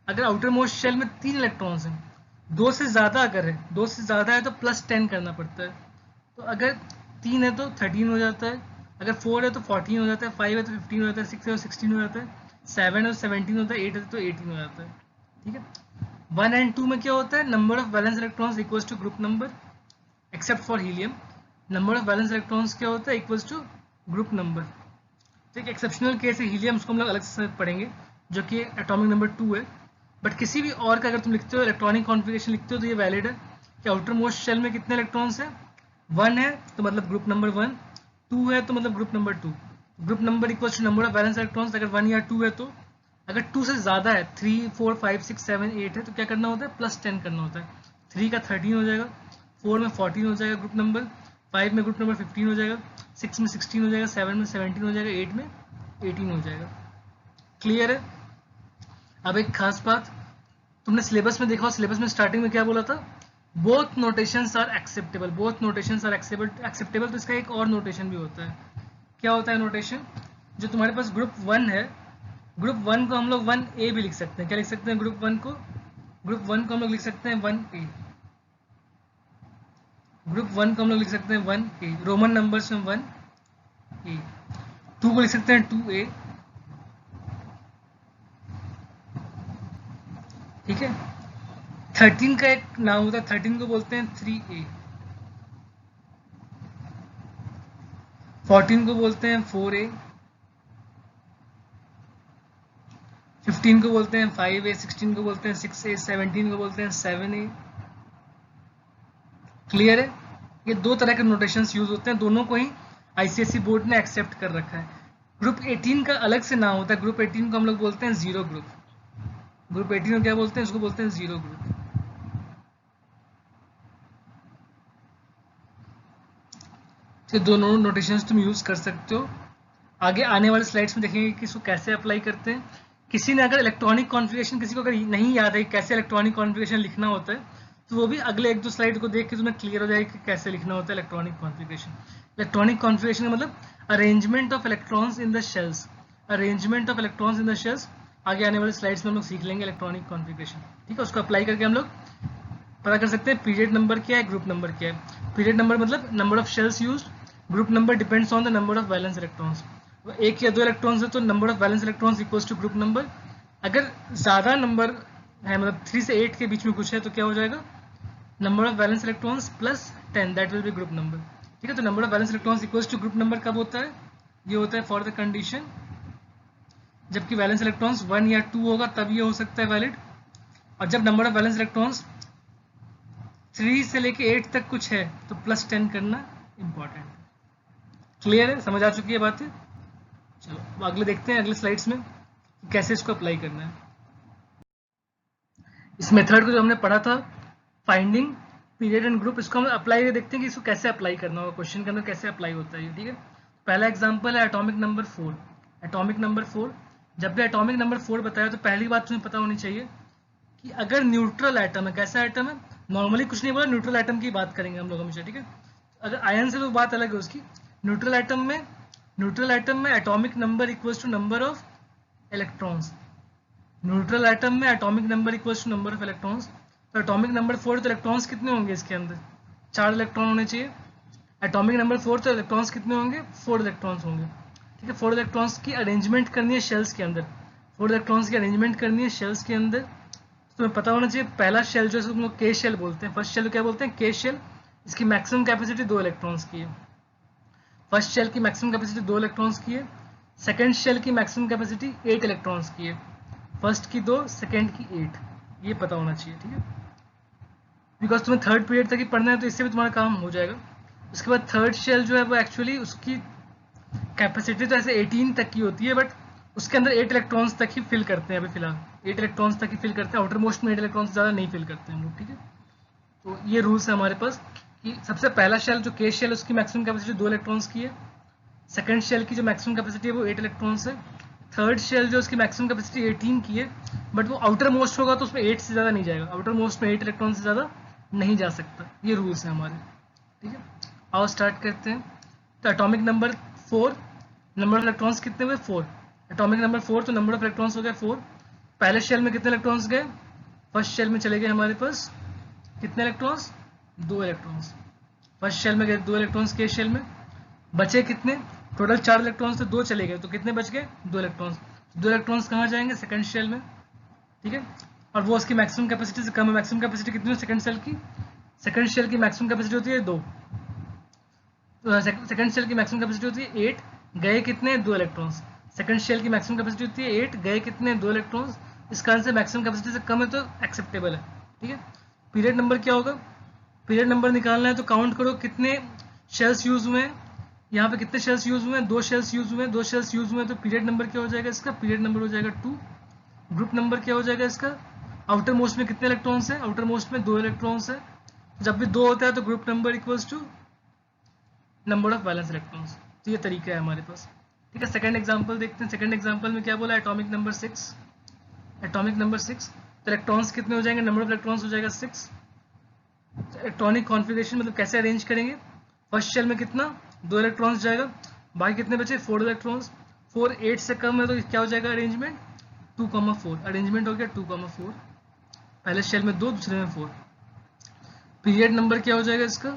अगर आउटर मोस्ट शेल में 3 इलेक्ट्रॉन्स हैं, 2 से ज़्यादा अगर है, 2 से ज़्यादा है तो +10 करना पड़ता है। तो अगर 3 है तो 13 हो जाता है, अगर 4 है तो 14 हो जाता है, 5 है तो 15 हो जाता है, 6 है तो 16 हो जाता है, 7 है तो 17 होता है, 8 है तो 18 हो जाता है। ठीक है, 1 एंड 2 में क्या होता है, number of valence electrons equals to group number, except for helium number of valence electrons क्या होता है, इक्वल्स टू ग्रुप नंबर। ठीक, एक्सेप्शनल केस है हीलियम, उसको हम लोग अलग से पढ़ेंगे, जो कि एटॉमिक नंबर 2 है। बट किसी भी और का अगर तुम लिखते हो, इलेक्ट्रॉनिक कॉन्फ़िगरेशन लिखते हो, तो ये वैलिड है कि आउटर मोस्ट शेल में कितने इलेक्ट्रॉन्स हैं, 1 है तो मतलब ग्रुप नंबर 1, 2 है तो मतलब group number 2। Group number equals to number of valence electrons, अगर 1 या 2 है तो। अगर 2 से ज़्यादा है, 3, 4, 5, 6, 7, 8 है तो क्या करना होता है, +10 करना होता है। 3 का 13 हो जाएगा, 4 में 14 हो जाएगा ग्रुप नंबर, 5 में ग्रुप नंबर 15 हो जाएगा, 6 में 16 हो जाएगा, 7 में 17 हो जाएगा, 8 में 18 हो जाएगा। क्लियर है? अब एक खास बात, तुमने सिलेबस में देखा, सिलेबस में स्टार्टिंग में क्या बोला था, both notations are acceptable, both notations are acceptable. तो इसका एक और नोटेशन भी होता है। क्या होता है नोटेशन, जो तुम्हारे पास ग्रुप 1 है, ग्रुप 1 को हम लोग 1A भी लिख सकते हैं। क्या लिख सकते हैं, ग्रुप 1 को, हम लोग लिख सकते हैं 1A। ग्रुप 1 को हम लोग लिख सकते हैं 1A, रोमन नंबर्स में 1A। 2 को लिख सकते हैं 2A। ठीक है, 13 का एक नाम होता है, 13 को बोलते हैं 3A, 14 को बोलते हैं 4A, 15 को बोलते हैं 5A, 16 को बोलते हैं 6A, 17 को बोलते हैं 7A। क्लियर है? ये 2 तरह के नोटेशंस यूज होते हैं, दोनों को ही आईसीएसई बोर्ड ने एक्सेप्ट कर रखा है। ग्रुप 18 का अलग से नाम होता है, ग्रुप 18 को हम लोग बोलते हैं 0 ग्रुप। ग्रुप 18 को क्या बोलते हैं, उसको बोलते हैं 0 ग्रुप। तो दोनों नोटेशंस तुम यूज कर सकते हो। आगे आने वाले स्लाइड्स में देखेंगे कि इसको कैसे अप्लाई करते हैं। किसी ने अगर इलेक्ट्रॉनिक कॉन्फ़िगरेशन, किसी को अगर नहीं याद है कैसे इलेक्ट्रॉनिक कॉन्फ़िगरेशन लिखना होता है, तो वो भी अगले 1-2 स्लाइड को देख के तुम्हें क्लियर हो जाएगा कि कैसे लिखना होता है इलेक्ट्रॉनिक कॉन्फ़िगरेशन। इलेक्ट्रॉनिक कॉन्फ़िगरेशन का मतलब arrangement of electrons in the shells, arrangement of electrons in the shells. आगे आने वाले स्लाइड्स में हम लोग सीख लेंगे इलेक्ट्रॉनिक कॉन्फ़िगरेशन। ठीक है, उसको अप्लाई करके हम लोग पता कर सकते हैं पीरियड नंबर क्या है, ग्रुप नंबर क्या है। पीरियड नंबर मतलब number of shells used, group number depends on the number of valence electrons. 1 या 2 इलेक्ट्रॉन्स है तो number of valence electrons equals to group number. अगर ज़्यादा नंबर है, मतलब 3 से 8 के बीच में कुछ है, तो क्या हो जाएगा, number of valence electrons +10 that will be group number. ठीक है, तो number of valence electrons equals to group number कब होता है, ये होता है फॉर द कंडीशन जबकि वैलेंस इलेक्ट्रॉन्स 1 या 2 होगा तब ये हो सकता है वैलिड। और जब नंबर ऑफ वैलेंस इलेक्ट्रॉन्स 3 से लेके 8 तक कुछ है तो +10 करना इंपॉर्टेंट है। क्लियर है, समझ आ चुकी है बातें? चलो अगले देखते हैं, अगले स्लाइड्स में कैसे इसको अप्लाई करना है। इस मेथड को जो हमने पढ़ा था, फाइंडिंग पीरियड एंड ग्रुप, इसको हम अप्लाई देखते हैं कि इसको कैसे अप्लाई करना होगा, क्वेश्चन के अंदर कैसे अप्लाई होता है। ठीक है, पहला एग्जांपल है एटॉमिक नंबर 4। एटॉमिक नंबर 4, जब भी एटॉमिक नंबर 4 बताया तो पहली बात तुम्हें पता होनी चाहिए कि अगर न्यूट्रल एटम है, कैसा एटम है, नॉर्मली कुछ नहीं बोला, न्यूट्रल एटम की बात करेंगे हम लोग हमेशा। ठीक है, अगर आयन से तो बात अलग है उसकी। न्यूट्रल एटम में न्यूट्रल एटम में atomic number equals to number of electrons. Neutral atom में atomic number equals to number of electrons. तो एटॉमिक नंबर 4 तो इलेक्ट्रॉन्स कितने होंगे इसके अंदर, 4 इलेक्ट्रॉन होने चाहिए। एटॉमिक नंबर 4 तो इलेक्ट्रॉन्स कितने होंगे, 4 इलेक्ट्रॉन्स होंगे। ठीक है, 4 इलेक्ट्रॉन्स की अरेंजमेंट करनी है शेल्स के अंदर, 4 इलेक्ट्रॉन्स की अरेंजमेंट करनी है शेल्स के अंदर। तो तुम्हें पता होना चाहिए पहला शेल जो है तुम लोग के शेल बोलते हैं, फर्स्ट शेल क्या बोलते हैं, के शेल। इसकी मैक्सिमम कैपेसिटी 2 इलेक्ट्रॉन्स की है। फर्स्ट शेल की मैक्सिमम कैपेसिटी 2 इलेक्ट्रॉन्स की है। सेकंड शेल की मैक्सिमम कैपेसिटी 8 इलेक्ट्रॉन्स की है। फर्स्ट की 2, सेकंड की 8, ये पता होना चाहिए। ठीक है, बिकॉज तुम्हें थर्ड पीरियड तक ही पढ़ना है तो इससे भी तुम्हारा काम हो जाएगा। उसके बाद थर्ड शेल जो है वो एक्चुअली उसकी कैपेसिटी तो ऐसे 18 तक की होती है, बट उसके अंदर 8 इलेक्ट्रॉन्स तक ही फिल करते हैं अभी फिलहाल, 8 इलेक्ट्रॉन्स तक ही फिल करते हैं। आउटर मोस्ट में 8 इलेक्ट्रॉन्स से ज़्यादा नहीं फिल करते हैं हम लोग। ठीक है, तो ये रूल्स है हमारे पास कि सबसे पहला शेल जो के शेल उसकी मैक्सिमम कैपेसिटी 2 इलेक्ट्रॉन्स की है। सेकंड शेल की जो मैक्सिमम कैपेसिटी है वो 8 इलेक्ट्रॉन्स है। थर्ड शेल जो उसकी मैक्सिमम कैपेसिटी 18 की है, बट वो आउटर मोस्ट होगा तो उसमें 8 से ज़्यादा नहीं जाएगा, आउटर मोस्ट में 8 इलेक्ट्रॉन से ज़्यादा नहीं जा सकता। ये रूल्स हैं हमारे। ठीक है, आओ स्टार्ट करते हैं। तो atomic number 4, number of electrons कितने हुए, 4। एटॉमिक नंबर 4 तो नंबर ऑफ इलेक्ट्रॉन्स हो गया 4। पहले शेल में कितने इलेक्ट्रॉन्स गए, फर्स्ट शेल में चले गए हमारे पास कितने इलेक्ट्रॉन्स, 2 इलेक्ट्रॉन्स। फर्स्ट शेल में गए 2 इलेक्ट्रॉन्स के शेल में, बचे कितने, टोटल 4 इलेक्ट्रॉन्स से 2 चले गए तो कितने बच गए, 2 इलेक्ट्रॉन्स। 2 इलेक्ट्रॉन्स कहाँ जाएंगे, सेकंड शेल में। ठीक है, और वो उसकी मैक्सिमम कैपेसिटी से कम है। मैक्सिमम कैपेसिटी कितनी है सेकंड शेल की, सेकंड शेल की मैक्सिमम कैपेसिटी होती है 2, सेकंड शेल की मैक्सिमम कैपेसिटी होती है 8, गए कितने, 2 इलेक्ट्रॉन्स। सेकंड शेल की मैक्सिमम कैपेसिटी होती है 8, गए कितने, 2 इलेक्ट्रॉन्स। इस कारण से मैक्सिमम कैपेसिटी से कम है तो एक्सेप्टेबल है। ठीक है, पीरियड नंबर क्या होगा, पीरियड नंबर निकालना है तो काउंट करो कितने शेल्स यूज हुए हैं। यहाँ पे कितने शेल्स यूज हुए हैं, 2 शेल्स यूज हुए हैं, 2 शेल्स यूज हुए हैं तो पीरियड नंबर क्या हो जाएगा इसका, पीरियड नंबर हो जाएगा 2। ग्रुप नंबर क्या हो जाएगा इसका, आउटर मोस्ट में कितने इलेक्ट्रॉन्स हैं, आउटर मोस्ट में 2 इलेक्ट्रॉन्स है। जब भी 2 होता है तो group number equals to number of valence electrons. तो ये तरीका है हमारे पास। ठीक है, सेकंड एग्जांपल देखते हैं। सेकंड एग्जांपल में क्या बोला, एटॉमिक नंबर 6, एटॉमिक नंबर 6 तो इलेक्ट्रॉन्स कितने हो जाएंगे, नंबर ऑफ इलेक्ट्रॉन्स हो जाएगा 6। इलेक्ट्रॉनिक कॉन्फ़िगरेशन मतलब कैसे अरेंज करेंगे, फर्स्ट शेल में कितना, 2 इलेक्ट्रॉन्स जाएगा, बाकी कितने बचे, 4 इलेक्ट्रॉन्स। 4 8 से कम है तो क्या हो जाएगा अरेंजमेंट, 2,4 अरेंजमेंट हो गया 2,4। पहले शेल में 2, दूसरे में 4। पीरियड नंबर क्या हो जाएगा इसका,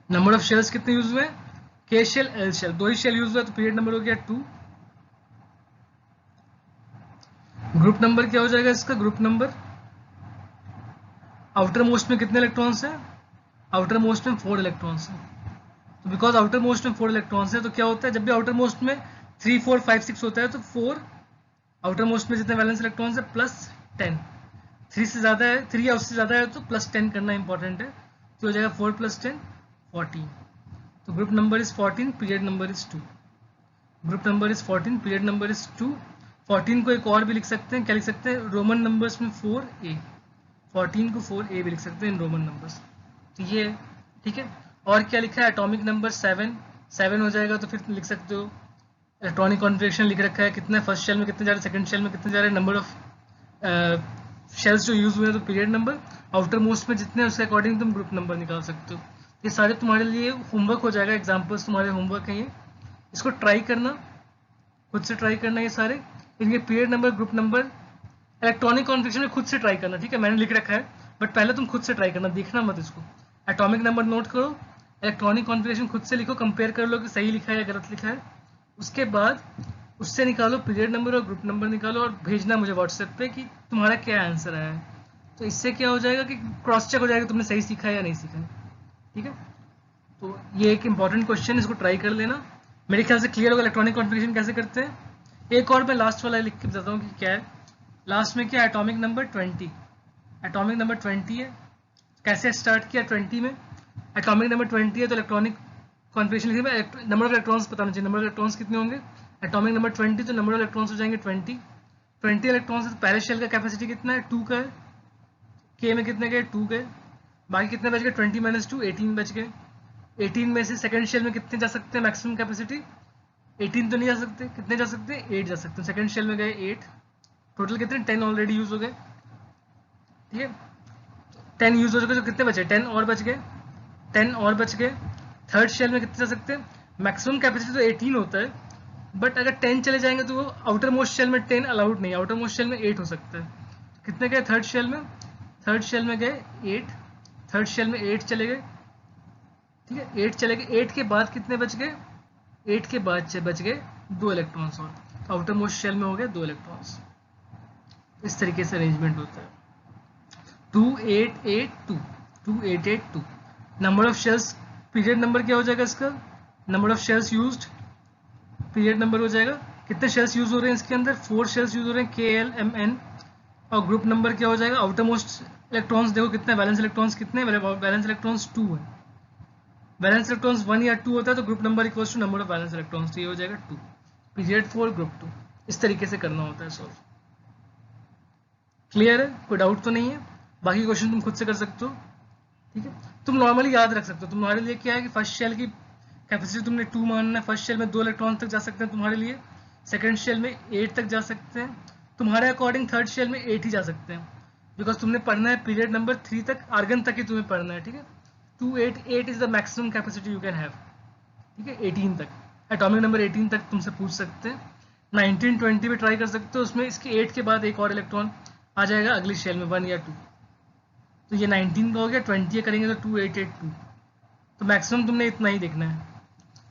नंबर ऑफ शेल्स कितने यूज हुए, के शेल एल शेल, 2 ही शेल यूज हुआ तो पीरियड नंबर हो गया 2। ग्रुप नंबर क्या हो जाएगा इसका, ग्रुप नंबर आउटर मोस्ट में कितने इलेक्ट्रॉन्स हैं, आउटर मोस्ट में 4 इलेक्ट्रॉन्स हैं। तो बिकॉज आउटर मोस्ट में 4 इलेक्ट्रॉन्स है तो क्या होता है, जब भी आउटर मोस्ट में 3 4 5 6 होता है तो 4 आउटर मोस्ट में जितने वैलेंस इलेक्ट्रॉन्स है प्लस 10, 3 से ज़्यादा है, 3 या उससे ज़्यादा है तो प्लस 10 करना इंपॉर्टेंट है। तो हो जाएगा 4 + 10 14। तो group number is 14, period number is 2। Group number is 14, period number is 2। 14 को एक और भी लिख सकते हैं, क्या लिख सकते हैं, रोमन नंबर्स में 4a, 14 को 4a भी लिख सकते हैं इन रोमन नंबर्स। तो ये ठीक है। और क्या लिखा है, एटॉमिक नंबर 7, 7 हो जाएगा तो फिर लिख सकते हो इलेक्ट्रॉनिक कॉन्फ़िगरेशन लिख रखा है, कितने फर्स्ट शेल में कितने जा रहे हैं, सेकंड शेल में कितने जा रहे हैं, नंबर ऑफ शेल्स जो यूज हुए हैं तो पीरियड नंबर, आउटर मोस्ट में जितने उसके अकॉर्डिंग तुम ग्रुप नंबर निकाल सकते हो। ये सारे तुम्हारे लिए होमवर्क हो जाएगा, एग्जाम्पल्स तुम्हारे होमवर्क हैं ये, इसको ट्राई करना, खुद से ट्राई करना ये सारे, इनके period number, group number, electronic configuration में खुद से ट्राई करना। ठीक है, मैंने लिख रखा है बट पहले तुम खुद से ट्राई करना, देखना मत इसको। एटॉमिक नंबर नोट करो, इलेक्ट्रॉनिक कॉन्फ़िगरेशन खुद से लिखो, कंपेयर कर लो कि सही लिखा है या गलत लिखा है। उसके बाद उससे निकालो पीरियड नंबर और ग्रुप नंबर निकालो और भेजना मुझे व्हाट्सएप पे कि तुम्हारा क्या आंसर आया है। तो इससे क्या हो जाएगा कि क्रॉस चेक हो जाएगा तुमने सही सीखा है या नहीं सीखा है। ठीक है, तो ये एक इंपॉर्टेंट क्वेश्चन, इसको ट्राई कर लेना, मेरे ख्याल से क्लियर होगा इलेक्ट्रॉनिक कॉन्फ़िगरेशन कैसे करते हैं। एक और मैं लास्ट वाला लिख के बताता हूँ कि क्या है। लास्ट में क्या, एटॉमिक नंबर 20, एटॉमिक नंबर 20 है। कैसे स्टार्ट किया 20 में, एटॉमिक नंबर 20 है तो इलेक्ट्रॉनिक कॉन्फ़िगरेशन लिखिए, नंबर ऑफ इलेक्ट्रॉन्स बताना चाहिए, नंबर ऑफ इलेक्ट्रॉन्स कितने होंगे, एटॉमिक नंबर 20 तो नंबर ऑफ इलेक्ट्रॉन्स हो जाएंगे 20 इलेक्ट्रॉन्स है तो पहले शेल का कैपेसिटी कितना है, 2 का है, के में कितने गए, 2 गए, बाकी कितने बच गए, 20 - 2 18 बच गए। 18 में से सेकंड शेल में कितने जा सकते हैं, मैक्सिमम कैपेसिटी 18 तो नहीं जा सकते, कितने जा सकते हैं, 8 जा सकते हैं। सेकंड शेल में गए 8, टोटल कितने, 10 ऑलरेडी यूज हो गए। ठीक है, 10 यूज हो चुके तो कितने बचे, 10 और बच गए, 10 और बच गए थर्ड शेल में कितने जा सकते हैं? मैक्सिमम कैपेसिटी तो 18 होता है, बट अगर 10 चले जाएंगे तो वो आउटर मोस्ट शेल में 10 अलाउड नहीं, आउटर मोस्ट शेल में 8 हो सकता है। कितने गए थर्ड शेल में? थर्ड शेल में गए 8, थर्ड शेल में 8 चले गए, ठीक है 8 चले गए। 8 के बाद कितने बच गए? 8 के बाद बच गए 2 इलेक्ट्रॉन्स और, आउटर मोस्ट शेल में हो गए 2 इलेक्ट्रॉन्स। इस तरीके से अरेंजमेंट होता है। 2882 2882 number of shells, period number क्या हो जाएगा इसका? Number of shells used period number हो जाएगा। कितने शेल्स यूज हो रहे हैं इसके अंदर? 4 शेल्स यूज हो रहे हैं, KLMN। और ग्रुप नंबर क्या हो जाएगा? आउटर मोस्ट इलेक्ट्रॉन्स देखो कितने, वैलेंस इलेक्ट्रॉन्स कितने? वैलेंस इलेक्ट्रॉन्स 2 है। वैलेंस इलेक्ट्रॉन्स 1 या 2 होता है तो group number equals to number of valence electrons, तो ये हो जाएगा 2। पीरियड 4 ग्रुप 2, इस तरीके से करना होता है सॉल्व। क्लियर है? कोई डाउट तो नहीं है? बाकी क्वेश्चन तुम खुद से कर सकते हो, ठीक है। तुम नॉर्मली याद रख सकते हो, तुम्हारे लिए क्या है कि फर्स्ट शेल की कैपेसिटी तुमने 2 मानना है, फर्स्ट शेल में 2 इलेक्ट्रॉन तक जा सकते हैं तुम्हारे लिए, सेकंड शेल में 8 तक जा सकते हैं, तुम्हारे अकॉर्डिंग थर्ड शेल में 8 ही जा सकते हैं, बिकॉज तुमने पढ़ना है पीरियड नंबर 3 तक, आर्गन तक ही तुम्हें पढ़ना है, ठीक है। 288 is the maximum capacity you can have, ठीक है। 18 तक, एटॉमिक नंबर 18 तक तुमसे पूछ सकते हैं। 1920 पे ट्राई कर सकते हो, उसमें इसके 8 के बाद एक और इलेक्ट्रॉन आ जाएगा अगली शेल में 1 या 2, तो ये 19 का हो गया। 20 करेंगे तो 2882, तो मैक्सिमम तुमने इतना ही देखना है।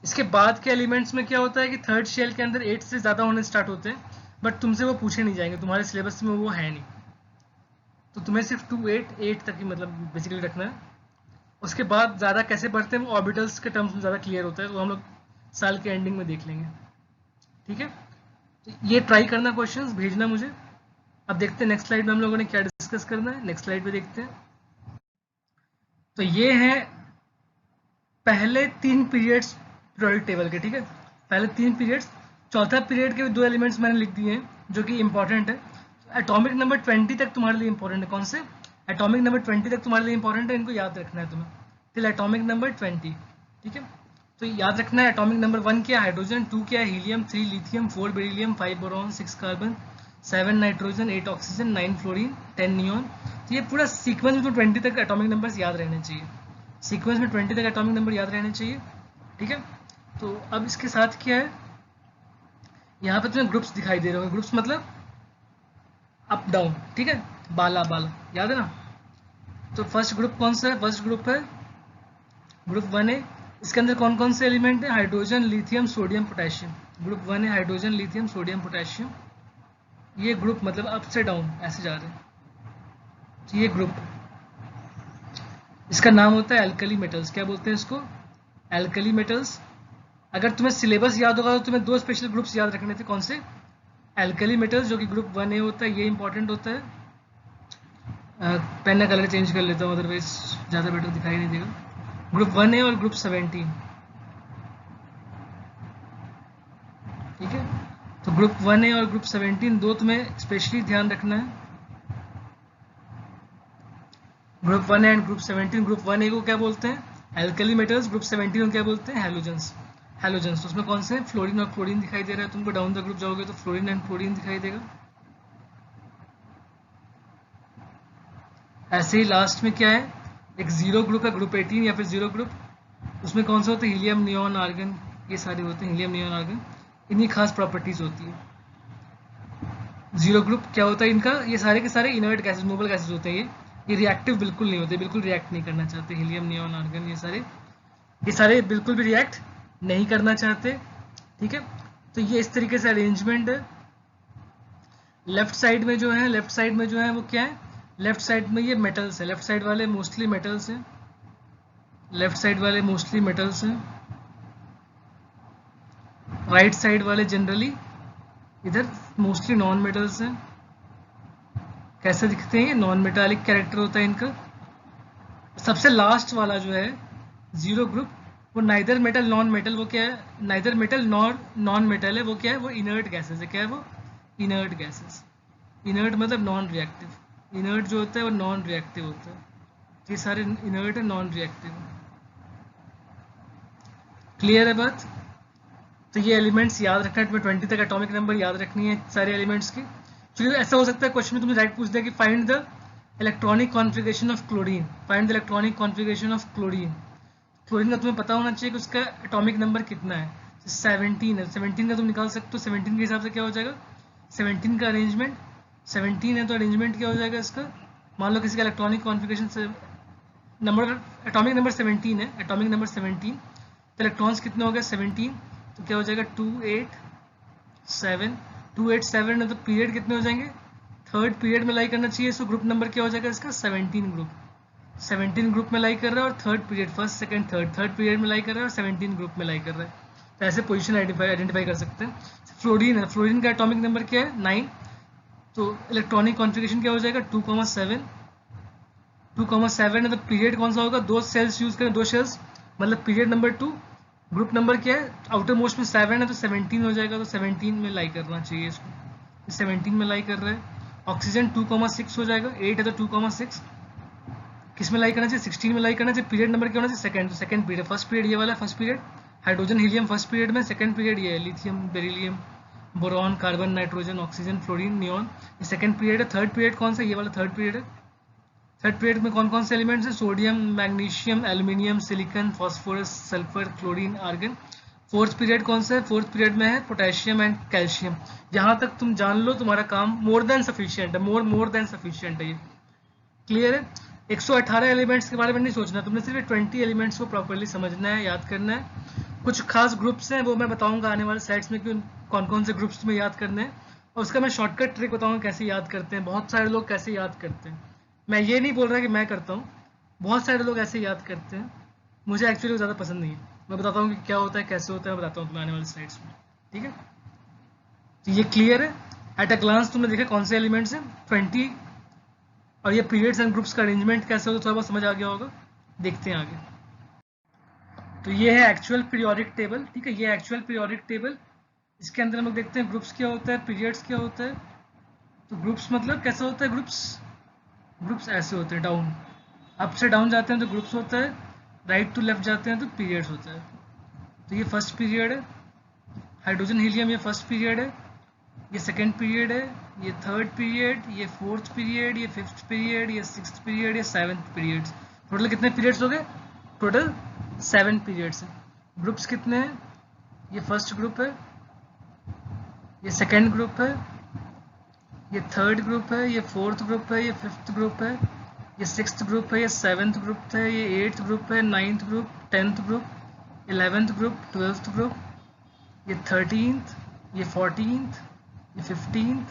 इसके बाद के एलिमेंट्स में क्या होता है कि थर्ड शेल के अंदर 8 से ज़्यादा होने स्टार्ट होते हैं, बट तुमसे वो पूछे नहीं जाएंगे, तुम्हारे सिलेबस में वो है नहीं, तो तुम्हें सिर्फ 288 तक ही मतलब बेसिकली रखना है। उसके बाद ज़्यादा कैसे बढ़ते हैं वो ऑर्बिटल्स के टर्म्स में ज़्यादा क्लियर होता है, तो हम लोग साल के एंडिंग में देख लेंगे, ठीक है। तो ये ट्राई करना, क्वेश्चंस भेजना मुझे। अब देखते हैं नेक्स्ट स्लाइड में हम लोगों ने क्या डिस्कस करना है, नेक्स्ट स्लाइड पे देखते हैं। तो ये है पहले 3 पीरियड्स पीरियोडिक टेबल के, ठीक है, पहले 3 पीरियड्स। चौथा पीरियड के 2 एलिमेंट्स मैंने लिख दिए हैं जो कि इंपॉर्टेंट है। एटॉमिक नंबर 20 तक तुम्हारे लिए इंपॉर्टेंट है। कौन से? एटॉमिक नंबर 20 तक तुम्हारे लिए इंपॉर्टेंट है, इनको याद रखना है तुम्हें, टिल एटॉमिक नंबर 20, ठीक है। तो याद रखना है एटॉमिक नंबर 1 क्या है? हाइड्रोजन, 2 क्या है? Helium, 3 lithium, 4 beryllium, 5 boron, 6 carbon, 7 nitrogen, 8 oxygen, 9 fluorine, 10 neon. तो ये पूरा सीक्वेंस में तो 20 तक एटॉमिक नंबर्स याद रहने चाहिए, सीक्वेंस में 20 तक एटॉमिक नंबर याद रहने चाहिए, ठीक है। तो अब इसके साथ क्या है, यहाँ पे तुम्हें ग्रुप्स दिखाई दे रहे होंगे, ग्रुप्स मतलब अप डाउन, ठीक है, बाला बाला, याद है ना। तो फर्स्ट ग्रुप कौन सा है? फर्स्ट ग्रुप है ग्रुप 1 है। इसके अंदर कौन कौन से एलिमेंट है? Hydrogen, lithium, sodium, potassium. Group 1 है हाइड्रोजन, लिथियम, सोडियम, पोटेशियम। ये ग्रुप मतलब अप से डाउन ऐसे जा रहे हैं, तो ये ग्रुप, इसका नाम होता है एल्कली मेटल्स। क्या बोलते हैं इसको? Alkali metals. अगर तुम्हें सिलेबस याद होगा तो तुम्हें 2 स्पेशल ग्रुप्स याद रखने थे। कौन से? एल्कली मेटल्स जो कि ग्रुप 1A होता है, ये इंपॉर्टेंट होता है। पेन का कलर चेंज कर लेता हूँ, अदरवाइज ज़्यादा बेटर दिखाई नहीं देगा। ग्रुप 1A और ग्रुप 17, ठीक है। तो ग्रुप 1A और ग्रुप 17 दो तुम्हें स्पेशली ध्यान रखना है। Group 1 and group 17। Group 1A को क्या बोलते हैं? Alkali metals. ग्रुप 17 को क्या बोलते हैं? हैलोजेंस। हैलोजेंस तो उसमें कौन से हैं? फ्लोरीन और क्लोरीन दिखाई दे रहा है तुमको, डाउन द ग्रुप जाओगे तो फ्लोरीन एंड क्लोरीन दिखाई देगा। ऐसे ही लास्ट में क्या है, एक जीरो ग्रुप है, ग्रुप 18 या फिर जीरो ग्रुप, उसमें कौन सा होता है? हीलियम, नियॉन, आर्गन, ये सारे होते हैं, हीलियम, नियॉन, आर्गन, इन्हीं खास प्रॉपर्टीज होती है। जीरो ग्रुप क्या होता है इनका? ये सारे के सारे इनर्ट गैसेज, नोबल गैसेज होते हैं। ये रिएक्टिव बिल्कुल नहीं होते, बिल्कुल रिएक्ट नहीं करना चाहते। हीलियम, नियॉन, आर्गन, ये सारे बिल्कुल भी रिएक्ट नहीं करना चाहते, ठीक है। तो ये इस तरीके से अरेंजमेंट है। लेफ्ट साइड में जो है, लेफ्ट साइड में जो है वो क्या है? लेफ्ट साइड में ये मेटल्स है, लेफ्ट साइड वाले मोस्टली मेटल्स हैं, लेफ्ट साइड वाले मोस्टली मेटल्स हैं। राइट साइड वाले जनरली इधर मोस्टली नॉन मेटल्स हैं। कैसे दिखते हैं? नॉन मेटालिक कैरेक्टर होता है इनका। सबसे लास्ट वाला जो है जीरो ग्रुप, वो नाइदर मेटल नॉन मेटल, वो क्या है? Neither metal nor non metal है, वो क्या है? वो इनर्ट गैसेस है। क्या है वो? Inert gases. इनर्ट मतलब नॉन रिएक्टिव। इनर्ट जो होता है वो नॉन रिएक्टिव होता है, ये सारे इनर्ट है, नॉन रिएक्टिव। क्लियर है बात? तो ये एलिमेंट्स याद रखना है, 20 तक एटॉमिक नंबर याद रखनी है सारे एलिमेंट्स की। क्योंकि ऐसा हो सकता है क्वेश्चन में तुमसे डायरेक्ट पूछ दिया कि find the electronic configuration of chlorine, find the electronic configuration of chlorine. Fluorine का तुम्हें पता होना चाहिए कि उसका एटॉमिक नंबर कितना है, 17 है। 17 का तुम निकाल सकते हो, 17 के हिसाब से क्या हो जाएगा, 17 का अरेंजमेंट, 17 है तो अरेंजमेंट क्या हो जाएगा इसका, मान लो किसी का इलेक्ट्रॉनिक कॉन्फ़िगरेशन से नंबर, एटॉमिक नंबर 17 है, एटॉमिक नंबर 17, तो इलेक्ट्रॉन्स कितने हो गए 17, तो क्या हो जाएगा 287, 287 है तो पीरियड कितने हो जाएंगे, थर्ड पीरियड में लाई करना चाहिए इसको, ग्रुप नंबर क्या हो जाएगा इसका 17 ग्रुप, 17 ग्रुप में लाई कर रहा है, और third period first second third period में लाई कर रहा है, और 17 ग्रुप में लाई कर रहा है। तो ऐसे पोजीशन आइडेंटिफाई कर सकते हैं। फ्लोरीन है, फ्लोरीन का एटॉमिक नंबर क्या है 9, तो इलेक्ट्रॉनिक कॉन्फ़िगरेशन क्या हो जाएगा 2,7, 2,7 है तो पीरियड कौन सा होगा, दो सेल्स यूज करें, दो सेल्स, मतलब पीरियड नंबर 2, ग्रुप नंबर क्या है आउटर मोस्ट में 7 है तो 17 हो जाएगा, तो 17 में लाई करना चाहिए इसको, 17 में लाई कर रहा है। ऑक्सीजन 2,6 हो जाएगा, 8 है तो 2,6 किस में लाई करना चाहिए, 16 में लाई करना चाहिए। पीरियड नंबर क्या होना चाहिए, सेकंड, तो सेकंड पीरियड, फर्स्ट पीरियड ये वाला है first period, hydrogen helium first period में, सेकंड पीरियड ये है lithium beryllium boron carbon nitrogen oxygen fluorine neon, ये सेकंड पीरियड है। थर्ड पीरियड कौन सा, ये वाला थर्ड पीरियड है। थर्ड पीरियड में कौन कौन से एलिमेंट्स हैं, sodium magnesium aluminium silicon phosphorus sulphur chlorine argon. Fourth period कौन सा है, फोर्थ पीरियड में है पोटेशियम एंड कैल्शियम। यहाँ तक तुम जान लो तुम्हारा काम मोर देन सफिशियंट है, मोर देन सफिशियंट है, ये क्लियर है। 118 एलिमेंट्स के बारे में नहीं सोचना तुमने, सिर्फ 20 एलिमेंट्स को प्रॉपरली समझना है, याद करना है। कुछ खास ग्रुप्स हैं वो मैं बताऊंगा आने वाले स्लाइड्स में कि कौन कौन से ग्रुप्स तुम्हें याद करने हैं, और उसका मैं शॉर्टकट ट्रिक बताऊंगा कैसे याद करते हैं। बहुत सारे लोग कैसे याद करते हैं, मैं ये नहीं बोल रहा कि मैं करता हूँ, बहुत सारे लोग ऐसे याद करते हैं, मुझे एक्चुअली ज़्यादा पसंद नहीं है। मैं बताता हूँ कि क्या होता है कैसे होता है, मैं बताता हूँ तुम्हें आने वाले स्लाइड्स में, ठीक है। तो ये क्लियर है, एट अ ग्लांस तुमने देखा कौन से एलिमेंट्स हैं 20, और ये पीरियड्स एंड ग्रुप्स का अरेंजमेंट कैसे होता है थोड़ा बहुत समझ आ गया होगा। देखते हैं आगे। तो ये है एक्चुअल पीरियोडिक टेबल, ठीक है, ये एक्चुअल पीरियोडिक टेबल। इसके अंदर हम लोग देखते हैं ग्रुप्स क्या होता है, पीरियड्स क्या होता है। तो ग्रुप्स मतलब कैसा होता है, ग्रुप्स ऐसे होते हैं, डाउन, अप से डाउन जाते हैं तो ग्रुप्स होता है, राइट टू लेफ्ट जाते हैं तो पीरियड्स होता है। तो ये फर्स्ट पीरियड है, हाइड्रोजन हीलियम ये फर्स्ट पीरियड है, ये सेकेंड पीरियड है, ये थर्ड पीरियड, ये फोर्थ पीरियड, ये फिफ्थ पीरियड, ये सिक्स्थ पीरियड, ये सेवन्थ पीरियड। टोटल कितने पीरियड्स हो गए, टोटल 7 पीरियड्स हैं। ग्रुप्स कितने हैं, ये फर्स्ट ग्रुप है, ये सेकेंड ग्रुप है, ये थर्ड ग्रुप है, ये फोर्थ ग्रुप है, ये फिफ्थ ग्रुप है, ये सिक्स्थ ग्रुप है, ये सेवन्थ ग्रुप है, ये एट्थ ग्रुप है, ninth group, 10th group, 11th group, 12th group, ये 13th, ये 14th, ये 15th,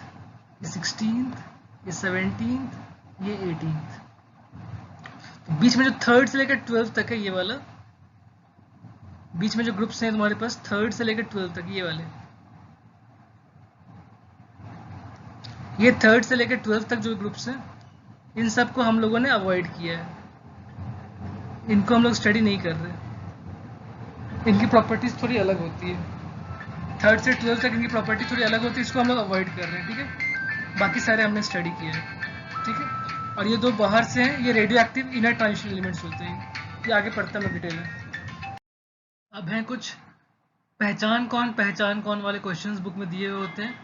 ये 16th, ये 17th, ये 18th। तो बीच में जो थर्ड से लेकर 12th तक है ये वाला, बीच में जो ग्रुप्स हैं तुम्हारे पास थर्ड से लेकर 12th तक ये वाले, ये थर्ड से लेकर 12th तक जो ग्रुप्स हैं इन सब को हम लोगों ने अवॉइड किया है, इनको हम लोग स्टडी नहीं कर रहे, इनकी प्रॉपर्टीज थोड़ी अलग होती है, थर्ड से 12th तक इनकी प्रॉपर्टी थोड़ी अलग होती है, इसको हम लोग अवॉइड कर रहे हैं, ठीक है। बाकी सारे हमने स्टडी किए हैं, ठीक है। और ये दो बाहर से हैं, ये radio active inner transition elements होते हैं, ये आगे पढ़ता है डिटेल में। अब हैं कुछ पहचान कौन वाले क्वेश्चंस बुक में दिए हुए होते हैं,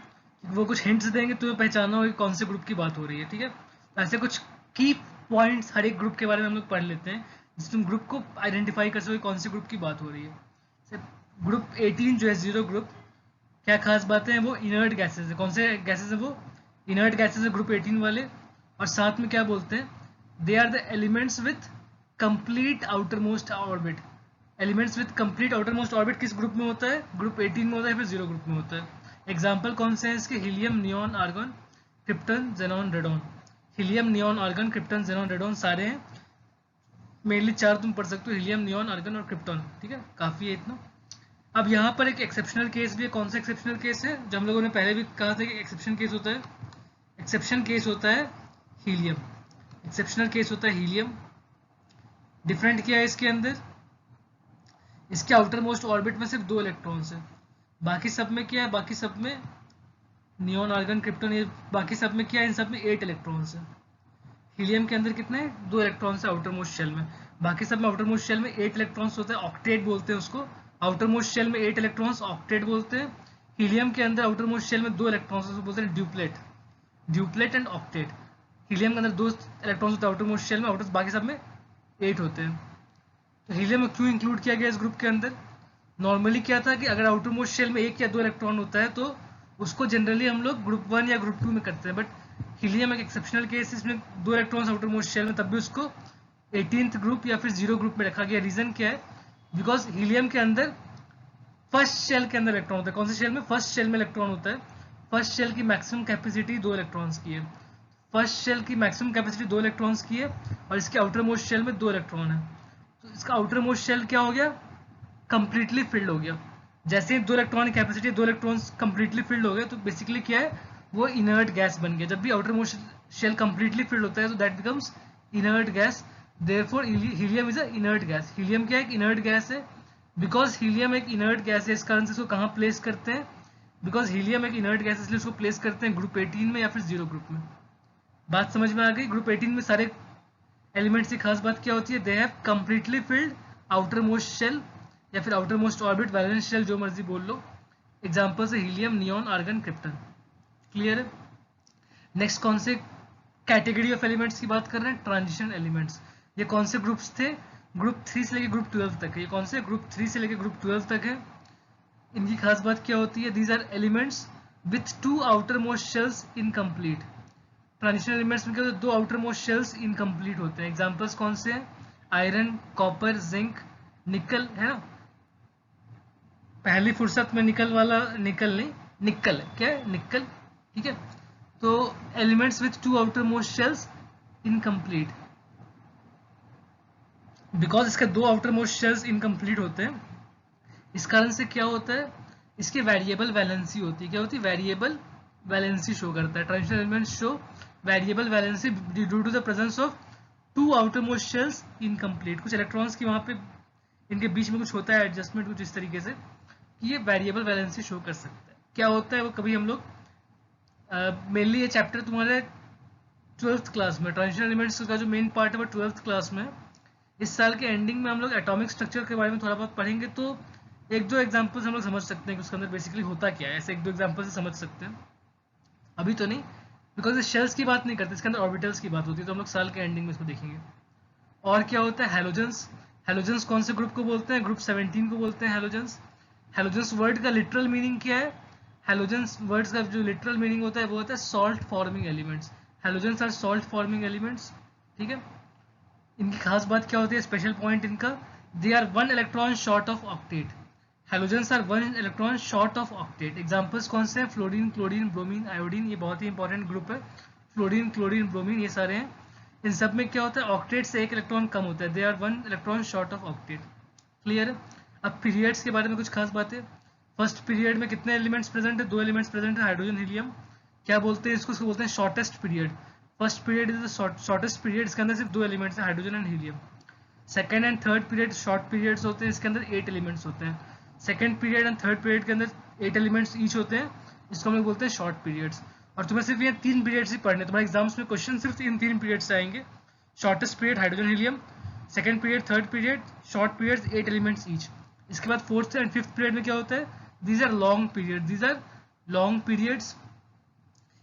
वो कुछ हिंट्स देंगे तुम्हें पहचानना होगा कौन से ग्रुप की बात हो रही है, ठीक है। ऐसे कुछ की पॉइंट्स हर एक ग्रुप के बारे में हम लोग पढ़ लेते हैं, जिससे तुम ग्रुप को आइडेंटिफाई कर सको कौन से ग्रुप की बात हो रही है। ग्रुप 18 जो है जीरो ग्रुप, क्या खास बातें हैं, वो इनर्ट गैसेज है। कौन से गैसेज है वो, इनर्ट गैसेज है ग्रुप 18 वाले। और साथ में क्या बोलते हैं, they are the elements with complete outer most orbit. Elements with complete outer most orbit किस ग्रुप में होता है, ग्रुप 18 में होता है, फिर जीरो ग्रुप में होता है। एग्जाम्पल कौन से हैं इसके, helium neon argon krypton xenon radon. Helium neon argon krypton xenon radon सारे हैं, मेनली चार तुम पढ़ सकते हो, हीलियम नियॉन आर्गन और क्रिप्टन, ठीक है, काफी है इतना। अब यहाँ पर एक एक्सेप्शनल केस भी है, कौन सा एक्सेप्शनल केस है, जो हम लोगों ने पहले भी कहा था कि एक्सेप्शन केस होता है, एक्सेप्शन केस होता है हीलियम, एक्सेप्शनल केस होता है हीलियम। डिफरेंट क्या है इसके अंदर, इसके आउटर मोस्ट ऑर्बिट में सिर्फ 2 इलेक्ट्रॉन्स है, बाकी सब में क्या है, बाकी सब में नियॉन आर्गन क्रिप्टन, ये बाकी सब में क्या है, इन सब में 8 इलेक्ट्रॉन्स है। हीलियम के अंदर कितने, 2 इलेक्ट्रॉन्स है आउटर मोस्ट शेल में, बाकी सब में आउटर मोस्ट शेल में 8 इलेक्ट्रॉन्स होते हैं, ऑक्टेट बोलते हैं उसको। आउटर मोस्ट शेल में 8 इलेक्ट्रॉन्स ऑक्टेट बोलते हैं। हीलियम के अंदर आउटर मोस्ट शेल में 2 इलेक्ट्रॉन्स बोलते हैं duplet, duplet and octet. Helium के अंदर 2 इलेक्ट्रॉन्स होते हैं आउटर मोस्ट शेल में, आउटर बाकी सब में 8 होते हैं। तो हीलियम क्यों इंक्लूड किया गया इस ग्रुप के अंदर? नॉर्मली क्या था कि अगर आउटर मोस्ट शेल में एक या दो इलेक्ट्रॉन होता है तो उसको जनरली हम लोग ग्रुप 1 या ग्रुप 2 में करते हैं, बट हीलियम एक एक्सेप्शनल केस, इसमें दो इलेक्ट्रॉन्स आउटर मोस्ट शेल में, तब भी उसको 18th ग्रुप या फिर जीरो ग्रुप में रखा गया। रीजन क्या है? बिकॉज हीलियम के अंदर फर्स्ट शेल के अंदर इलेक्ट्रॉन होता है। कौन से शेल में? फर्स्ट शेल में इलेक्ट्रॉन होता है। फर्स्ट शेल की मैक्सिमम कैपेसिटी 2 इलेक्ट्रॉन्स की है। फर्स्ट शेल की मैक्सिमम कैपेसिटी 2 इलेक्ट्रॉन्स की है और इसके आउटर मोस्ट शेल में 2 इलेक्ट्रॉन है। तो इसका आउटर मोस्ट शेल क्या हो गया? कंप्लीटली फिल्ड हो गया। जैसे ही 2 इलेक्ट्रॉन की कैपेसिटी, 2 इलेक्ट्रॉन्स कंप्लीटली फिल्ड हो गए, तो बेसिकली क्या है, वो इनर्ट गैस बन गया। जब भी outer most shell completely filled होता है तो that becomes inert gas. Therefore helium is a inert gas. Helium क्या है? एक इनर्ट गैस है। बिकॉज हीलियम एक इनर्ट गैस है, इस कारण से इसको कहाँ प्लेस करते हैं? बिकॉज हीलियम एक इनर्ट गैस, इसलिए उसको प्लेस करते हैं ग्रुप 18 में या फिर जीरो ग्रुप में। बात समझ में आ गई? ग्रुप 18 में सारे एलिमेंट्स की खास बात क्या होती है? They have completely filled outer most shell या फिर outer most orbit, valence shell, जो मर्जी बोल लो। एग्जाम्पल्स है helium, neon, argon, krypton. Clear है? नेक्स्ट कौन से कैटेगरी ऑफ एलिमेंट्स की बात कर रहे हैं? Transition elements. ये कौन से ग्रुप्स थे? ग्रुप 3 से लेकर ग्रुप 12 तक है। ये कौन से? ग्रुप 3 से लेकर ग्रुप 12 तक है। इनकी खास बात क्या होती है? These are elements with 2 outer most shells incomplete. Transition elements में क्या होता है? 2 आउटर मोस्ट शेल्स इनकम्प्लीट होते हैं। एग्जाम्पल्स कौन से हैं? आयरन, कॉपर, जिंक, निकल, है ना। पहली फुर्सत में निकल वाला, निकल नहीं, निकल है, क्या है? निकल। ठीक है, तो elements with 2 outer most shells incomplete. Because इसके 2 आउटर मोस्ट शेल्स इनकम्प्लीट होते हैं, इस कारण से क्या होता है, इसकी वेरिएबल वैलेंसी होती है। क्या होती है? वेरिएबल वैलेंसी शो करता है। Transition elements show variable valency due to the presence of 2 outer most shells incomplete. कुछ इलेक्ट्रॉन्स की वहां पे इनके बीच में कुछ होता है एडजस्टमेंट, कुछ इस तरीके से कि ये वेरिएबल वैलेंसी शो कर सकता है। क्या होता है वो कभी हम लोग मेनली ये चैप्टर तुम्हारे 12th क्लास में, ट्रांजिशन एलिमेंट्स का जो मेन पार्ट है वो 12th क्लास में। इस साल के एंडिंग में हम लोग एटॉमिक स्ट्रक्चर के बारे में थोड़ा बहुत पढ़ेंगे, तो एक दो एग्जांपल्स हम लोग समझ सकते हैं कि उसके अंदर बेसिकली होता क्या है। ऐसे एक दो एग्जांपल से समझ सकते हैं, अभी तो नहीं, बिकॉज शेल्स की बात नहीं करते, इसके अंदर ऑर्बिटल्स की बात होती है, तो हम लोग साल के एंडिंग में इसको देखेंगे। और क्या होता है? हेलोजेंस। हेलोजेंस कौन से ग्रुप को बोलते हैं? ग्रुप 17 को बोलते हैं हेलोजेंस। हेलोजेंस वर्ड का लिटरल मीनिंग क्या है? हेलोजेंस वर्ड्स का जो लिटरल मीनिंग होता है वो होता है salt forming elements. Halogens are salt forming elements. ठीक है, इनकी खास बात क्या होती है? स्पेशल पॉइंट इनका, they are 1 electron short of octet. Halogens are 1 electron short of octet. Examples कौन से हैं? Fluorine, chlorine, bromine, iodine. ये बहुत ही इंपॉर्टेंट ग्रुप है। फ्लोरीन, क्लोरीन, ब्रोमीन, ये सारे हैं। इन सब में क्या होता है? ऑक्टेट से एक इलेक्ट्रॉन कम होता है। They are 1 electron short of octet. Clear है? अब पीरियड्स के बारे में कुछ खास बातें। फर्स्ट पीरियड में कितने एलिमेंट्स प्रेजेंट है? 2 एलिमेंट्स प्रेजेंट है, हाइड्रोजन, हीलियम। क्या बोलते हैं इसको? इसको बोलते हैं shortest period. First period is the shortest period, इसके अंदर सिर्फ 2 एलिमेंट्स हैं, hydrogen and helium. Second and third period short periods होते हैं, इसके अंदर 8 एलिमेंट्स होते हैं। Second period and third period के अंदर 8 एलिमेंट्स ईच होते हैं, इसको हम लोग बोलते हैं शॉर्ट पीरियड्स। और तुम्हें सिर्फ ये 3 पीरियड्स ही पढ़ने, तुम्हारे एग्जाम्स में क्वेश्चन सिर्फ इन 3 पीरियड्स से आएंगे। Shortest period hydrogen helium, second period third period short periods 8 elements each. इसके बाद फोर्थ एंड फिफ्थ पीरियड में क्या होता है? These are long period, these are long periods.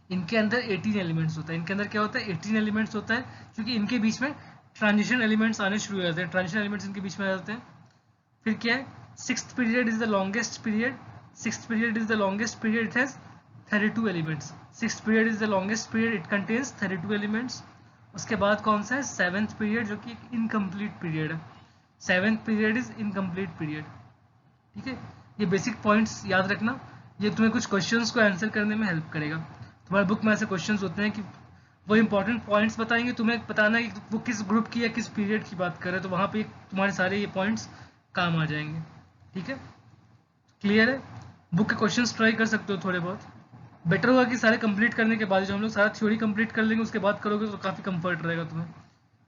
इनके अंदर 18 एलिमेंट्स होता है। इनके अंदर क्या होता है? 18 एलिमेंट्स होता है, क्योंकि इनके बीच में ट्रांजिशन एलिमेंट्स आने शुरू हो जाते हैं। ट्रांजिशन एलिमेंट्स इनके बीच में आ जाते हैं। फिर क्या है? Sixth period is the longest period. Sixth period is the longest period, it has 32 elements. Sixth period is the longest period, it contains 32 elements. उसके बाद कौन सा है? सेवेंथ पीरियड, जो कि एक इनकम्प्लीट पीरियड है। Seventh period is incomplete period. ठीक है, ये बेसिक पॉइंट्स याद रखना, ये तुम्हें कुछ क्वेश्चंस को आंसर करने में हेल्प करेगा। तुम्हारे बुक में ऐसे क्वेश्चंस होते हैं कि वो इंपॉर्टेंट पॉइंट्स बताएंगे, तुम्हें बताना है कि वो किस ग्रुप की या किस पीरियड की बात कर रहे हैं, तो वहाँ पे तुम्हारे सारे ये पॉइंट्स काम आ जाएंगे। ठीक है, क्लियर है? बुक के क्वेश्चंस ट्राई कर सकते हो थोड़े बहुत। बेटर होगा कि सारे कंप्लीट करने के बाद, जो हम लोग सारा थ्योरी कंप्लीट कर लेंगे उसके बाद करोगे तो काफ़ी कंफर्ट रहेगा तुम्हें।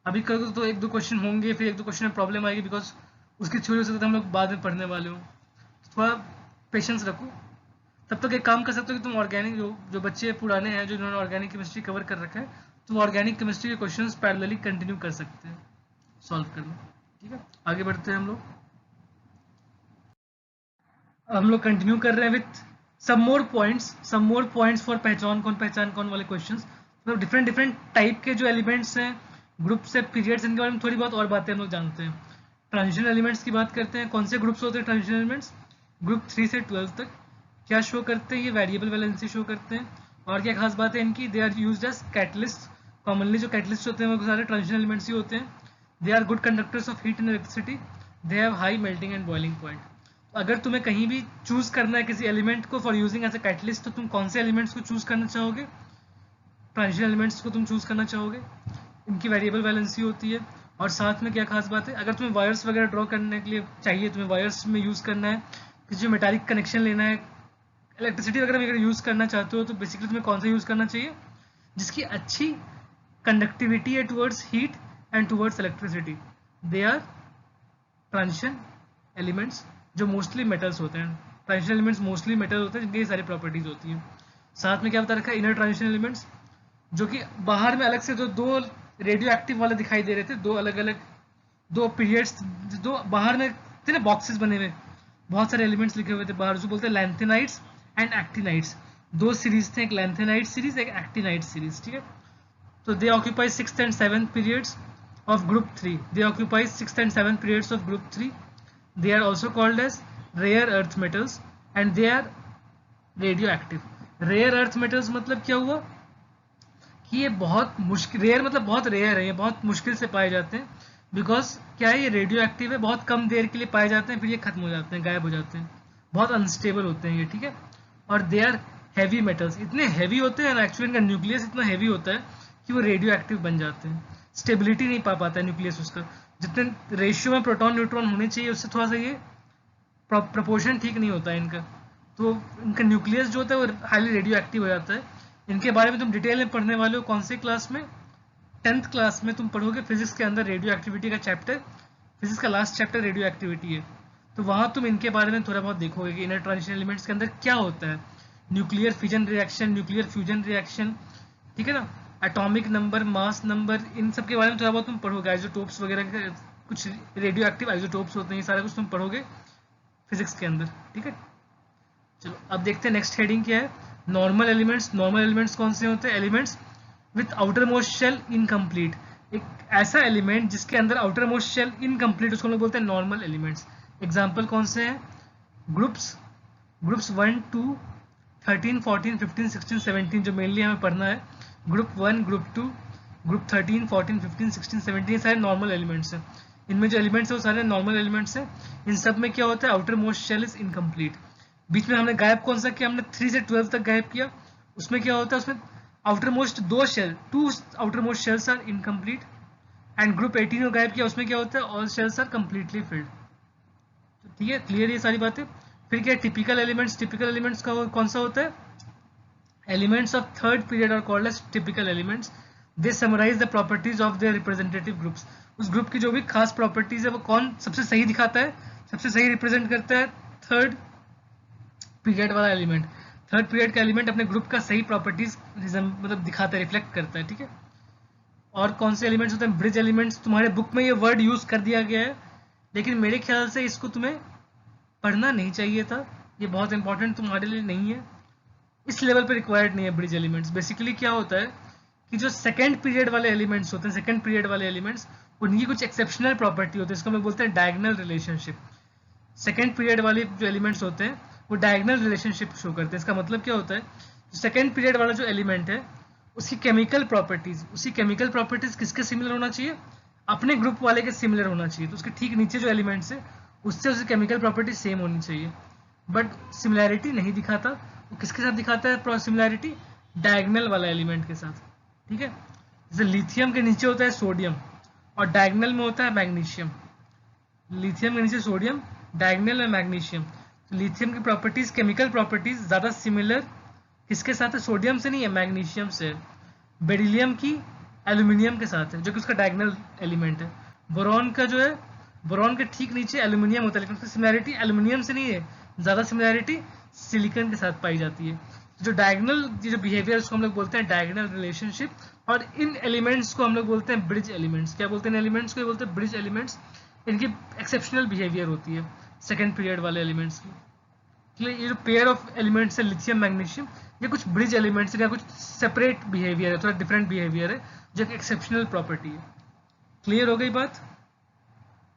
अभी करोगे तो एक दो क्वेश्चन होंगे, फिर एक दो क्वेश्चन में प्रॉब्लम आएगी, बिकॉज उसकी थ्योरी हो सकता है हम लोग बाद में पढ़ने वाले हो। थोड़ा पेशेंस रखो। तब तक एक काम कर सकते हो कि तुम ऑर्गेनिक, जो बच्चे पुराने हैं जो इन्होंने ऑर्गेनिक केमिस्ट्री कवर कर रखा है, तो ऑर्गेनिक केमिस्ट्री के क्वेश्चंस पैरेलली कंटिन्यू कर सकते हैं सॉल्व करना। ठीक है, आगे बढ़ते हैं हम लोग। हम लोग कंटिन्यू कर रहे हैं with some more points for पहचान कौन वाले क्वेश्चंस। मतलब डिफरेंट डिफरेंट टाइप के जो एलिमेंट्स हैं, ग्रुप्स से, पीरियड्स, इनके बारे में थोड़ी बहुत और बातें हम लोग जानते हैं। ट्रांजिशन एलिमेंट्स की बात करते हैं। कौन से ग्रुप्स होते हैं ट्रांजिशन एलिमेंट्स? ग्रुप 3 से 12 तक। क्या शो करते हैं? ये वेरिएबल वैलेंसी शो करते हैं। और क्या खास बात है इनकी? They are used as catalyst. Commonly जो कैटलिस्ट होते हैं वो सारे ट्रांजिशन एलिमेंट्स ही होते हैं। They are good conductors of heat and electricity. They have high melting and boiling point. अगर तुम्हें कहीं भी चूज करना है किसी एलिमेंट को for using as a catalyst, तो तुम कौन से एलिमेंट्स को चूज करना चाहोगे? ट्रांजिशन एलिमेंट्स को तुम चूज करना चाहोगे। इनकी वेरिएबल वैलेंसी होती है। और साथ में क्या खास बात है, अगर तुम्हें वायर्स वगैरह ड्रॉ करने के लिए चाहिए, तुम्हें वायर्स में यूज़ करना है, किसी मेटालिक कनेक्शन लेना है, इलेक्ट्रिसिटी वगैरह में अगर यूज़ करना चाहते हो, तो बेसिकली तुम्हें कौन सा यूज़ करना चाहिए? जिसकी अच्छी कंडक्टिविटी है towards heat and towards electricity. They are transition elements, जो मोस्टली मेटल्स होते हैं। ट्रांजिशन एलिमेंट्स मोस्टली मेटल होते हैं, जिनकी ये सारी प्रॉपर्टीज होती हैं। साथ में क्या बता रखा है? इनर ट्रांजिशन एलिमेंट्स, जो कि बाहर में अलग से दो रेडियो एक्टिव वाले दिखाई दे रहे थे, दो अलग अलग दो पीरियड्स, दो बाहर में थे ना बॉक्सेस बने हुए, बहुत सारे एलिमेंट्स लिखे हुए थे बाहर, जो बोलते हैं लैंथेनाइट्स एंड एक्टिनाइट्स। दो सीरीज थे, एक लैंथेनाइट सीरीज, एक एक्टिनाइट सीरीज, ठीक है। तो दे occupy 6th and 7th periods of group 3. They occupy 6th and 7th periods of group 3. They are also called as rare earth metals and they are radioactive. Rare earth metals मतलब क्या हुआ कि ये बहुत मुश्किल, रेयर मतलब बहुत rare है, ये बहुत मुश्किल से पाए जाते हैं। बिकॉज क्या है, ये रेडियो एक्टिव है, बहुत कम देर के लिए पाए जाते हैं, फिर ये खत्म हो जाते हैं, गायब हो जाते हैं, बहुत अनस्टेबल होते हैं ये, ठीक है। और दे आर हैवी मेटल्स, इतने हैवी होते हैं ना, एक्चुअली इनका न्यूक्लियस इतना हैवी होता है कि वो रेडियो एक्टिव बन जाते हैं। स्टेबिलिटी नहीं पा पाता है न्यूक्लियस उसका, जितने रेशियो में प्रोटॉन न्यूट्रॉन होने चाहिए उससे थोड़ा सा ये प्रपोर्शन ठीक नहीं होता है इनका, तो इनका न्यूक्लियस जो होता है वो हाईली रेडियो एक्टिव हो जाता है। इनके बारे में तुम डिटेल में पढ़ने वाले हो कौन से क्लास में? 10th क्लास में तुम पढ़ोगे फिजिक्स के अंदर रेडियो एक्टिविटी का चैप्टर, फिजिक्स का लास्ट चैप्टर रेडियो एक्टिविटी है, तो वहाँ तुम इनके बारे में थोड़ा बहुत देखोगे कि इनर ट्रांजिशन एलिमेंट्स के अंदर क्या होता है, nuclear fission reaction, nuclear fusion reaction, ठीक है ना, एटॉमिक नंबर, मास नंबर, इन सब के बारे में थोड़ा बहुत तुम पढ़ोगे। आइसोटोप्स वगैरह कुछ रेडियो एक्टिव आइसोटोप्स होते हैं, ये सारा कुछ तुम पढ़ोगे फिजिक्स के अंदर, ठीक है। चलो अब देखते हैं नेक्स्ट हेडिंग क्या है, नॉर्मल एलिमेंट्स। नॉर्मल एलिमेंट्स कौन से होते हैं? Elements with outer most shell incomplete, एक ऐसा एलिमेंट जिसके अंदर आउटर मोस्ट शेल इनकम्प्लीट, उसको हम लोग बोलते हैं नॉर्मल एलिमेंट्स। एग्जाम्पल कौन से हैं? ग्रुप्स 1, 2, 13, 14, 15, 16, 17 जो मेनली हमें पढ़ना है, ग्रुप 1, ग्रुप 2, ग्रुप 13, 14, 15, 16, 17, ये सारे नॉर्मल एलिमेंट्स हैं। इनमें जो एलिमेंट्स है वो सारे नॉर्मल एलिमेंट्स हैं। इन सब में क्या होता है? Outer most shell is incomplete. बीच में हमने गायब कौन सा किया? हमने 3 से 12 तक गायब किया। उसमें क्या होता है? उसमें outer most 2 shell, 2 outer most shells are incomplete. And group 18 को गायब किया, उसमें क्या होता है? All shells are completely filled. ठीक है, क्लियर ये सारी बातें। फिर क्या टिपिकल एलिमेंट्स? टिपिकल एलिमेंट्स का कौन सा होता है? Elements of third period are called as typical elements. They summarise the properties of their representative groups. उस ग्रुप की जो भी खास प्रॉपर्टीज है वो कौन सबसे सही दिखाता है, सबसे सही रिप्रेजेंट करता है? थर्ड पीरियड वाला एलिमेंट। थर्ड पीरियड का एलिमेंट अपने ग्रुप का सही प्रॉपर्टीज मतलब दिखाता है, रिफ्लेक्ट करता है, ठीक है। और कौन से एलिमेंट्स होते हैं? Bridge elements. तुम्हारे बुक में ये वर्ड यूज कर दिया गया है, लेकिन मेरे ख्याल से इसको तुम्हें पढ़ना नहीं चाहिए था, ये बहुत इंपॉर्टेंट तुम्हारे लिए नहीं है, इस लेवल पे रिक्वायर्ड नहीं है ब्रिज एलिमेंट्स। बेसिकली क्या होता है कि जो सेकंड पीरियड वाले एलिमेंट्स होते हैं, सेकंड पीरियड वाले एलिमेंट्स, उनकी कुछ एक्सेप्शनल प्रॉपर्टी होती है, इसको हम लोग बोलते हैं डायगोनल रिलेशनशिप। सेकंड पीरियड वाले जो एलिमेंट्स होते हैं वो डायगोनल रिलेशनशिप शो करते हैं। इसका मतलब क्या होता है? सेकंड पीरियड वाला जो एलिमेंट है उसकी केमिकल प्रॉपर्टीज किसके सिमिलर होना चाहिए? अपने ग्रुप वाले के सिमिलर होना चाहिए। तो उसके ठीक नीचे जो एलिमेंट्स है उससे उसकी केमिकल प्रॉपर्टी सेम होनी चाहिए, बट सिमिलैरिटी नहीं दिखाता। वो किसके साथ दिखाता है सिमिलैरिटी? डायगोनल वाला एलिमेंट के साथ, ठीक है। जैसे लिथियम के नीचे होता है सोडियम और डायगोनल में होता है मैग्नीशियम। लिथियम के नीचे सोडियम, डायगोनल में मैग्नीशियम। तो लिथियम की प्रॉपर्टीज, केमिकल प्रॉपर्टीज ज्यादा सिमिलर किसके साथ है? सोडियम से नहीं है, मैग्नीशियम से। बेरिलियम की एल्यूमिनियम के साथ है, जो कि उसका डायगोनल एलिमेंट है। बोरॉन का जो है, बोरॉन के ठीक नीचे एल्यूमिनियम होता है, लेकिन उसकी सिमिलैरिटी एल्यूमिनियम से नहीं है, ज्यादा सिमिलैरिटी सिलिकॉन के साथ पाई जाती है। जो डायगोनल जो बिहेवियर उसको हम लोग बोलते हैं डायगोनल रिलेशनशिप, और इन एलिमेंट्स को हम लोग बोलते हैं ब्रिज एलिमेंट्स। क्या बोलते हैं एलिमेंट्स को? ये बोलते हैं ब्रिज एलिमेंट्स। इनकी एक्सेप्शनल बिहेवियर होती है सेकंड पीरियड वाले एलिमेंट्स की। ये जो पेयर ऑफ एलिमेंट्स है लिथियम मैग्नीशियम, ये कुछ ब्रिज एलिमेंट्स या कुछ सेपरेट बिहेवियर है, थोड़ा डिफरेंट बिहेवियर है, जो एक एक्सेप्शनल प्रॉपर्टी है। क्लियर हो गई बात?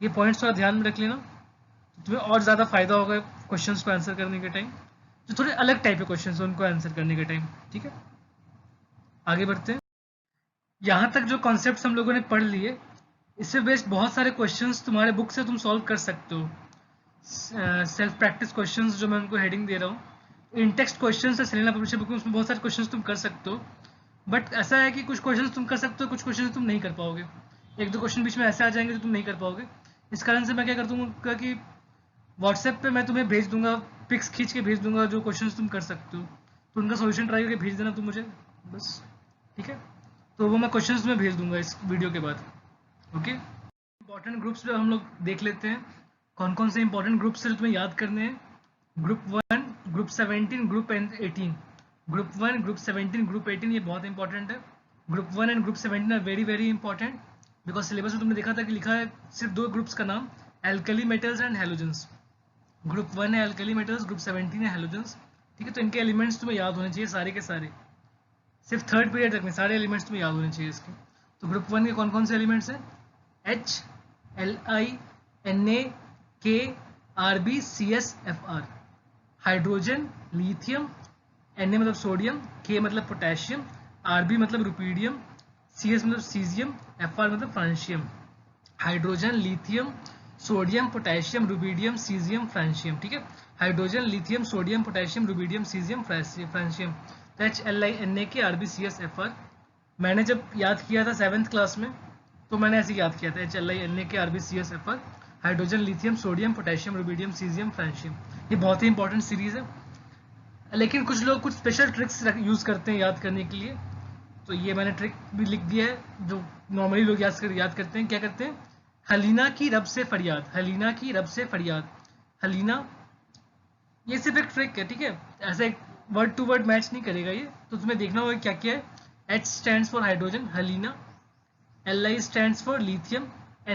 ये पॉइंट्स थोड़ा ध्यान में रख लेना, तो तुम्हें और ज़्यादा फायदा होगा क्वेश्चंस को आंसर करने के टाइम, जो थोड़े अलग टाइप के क्वेश्चंस हैं उनको आंसर करने के टाइम। ठीक है, आगे बढ़ते हैं। यहाँ तक जो कॉन्सेप्ट्स हम लोगों ने पढ़ लिए, इससे बेस्ड बहुत सारे क्वेश्चंस तुम्हारे बुक से तुम सॉल्व कर सकते हो। सेल्फ प्रैक्टिस क्वेश्चंस जो मैं उनको हेडिंग दे रहा हूँ, इन टेक्स्ट क्वेश्चंस है सेलेना पब्लिशर बुक में, उसमें बहुत सारे क्वेश्चंस तुम कर सकते हो। बट ऐसा है कि कुछ क्वेश्चंस तुम कर सकते हो, कुछ क्वेश्चंस तुम नहीं कर पाओगे। एक दो क्वेश्चन बीच में ऐसे आ जाएंगे जो तुम नहीं कर पाओगे। इस कारण से मैं क्या कर दूंगा कि व्हाट्सएप पे मैं तुम्हें भेज दूंगा, पिक्स खींच के भेज दूंगा जो क्वेश्चंस तुम कर सकते हो, तो उनका सॉल्यूशन ट्राई करके भेज देना तुम मुझे बस। ठीक है, तो वो मैं क्वेश्चंस तुम्हें भेज दूंगा इस वीडियो के बाद। ओके, इंपॉर्टेंट ग्रुप्स पे हम लोग देख लेते हैं कौन कौन से इंपॉर्टेंट ग्रुप्स है जो तुम्हें याद करने हैं। Group 1, group 17, group 18। Group 1, group 17, group 18 ये बहुत इंपॉर्टेंट है। Group 1 and group 17 are very very important, because syllabus में तुमने देखा था कि लिखा है सिर्फ दो ग्रुप्स का नाम, alkali metals and halogens. Group 1 है एल्कली मेटल्स, ग्रुप 17 है हेलोजेंस। ठीक है, तो इनके एलिमेंट्स तुम्हें याद होने चाहिए सारे के सारे, सिर्फ थर्ड पीरियड तक में सारे एलिमेंट्स तुम्हें याद होने चाहिए इसके। तो ग्रुप 1 के कौन कौन से एलिमेंट्स हैं? H, Li, Na, K, Rb, Cs, Fr। Hydrogen, lithium, Na मतलब सोडियम, K मतलब पोटेशियम, Rb मतलब रुपीडियम, Cs मतलब सीजियम, Fr मतलब francium. Hydrogen, lithium, sodium, potassium, rubidium, caesium, francium. ठीक है, hydrogen, lithium, sodium, potassium, rubidium, caesium, francium. HLi, Na, K, Rb, Cs, Fr। मैंने जब याद किया था 7th क्लास में, तो मैंने ऐसे याद किया था HLi, Na, K, Rb, Cs, Fr, hydrogen, lithium, sodium, potassium, rubidium, caesium, francium. ये बहुत ही इंपॉर्टेंट सीरीज है, लेकिन कुछ लोग कुछ स्पेशल ट्रिक्स यूज करते हैं याद करने के लिए, तो ये मैंने ट्रिक भी लिख दिया है जो नॉर्मली लोग याद करते हैं। क्या करते हैं? हलीना की रब से फरियाद, हलीना की रब से फरियाद। हलीना, ये सिर्फ एक ट्रिक है, ठीक है, ऐसे वर्ड टू वर्ड मैच नहीं करेगा ये, तो तुम्हें देखना होगा क्या क्या है। H स्टैंड्स फॉर हाइड्रोजन, हलीना। Li stands for lithium,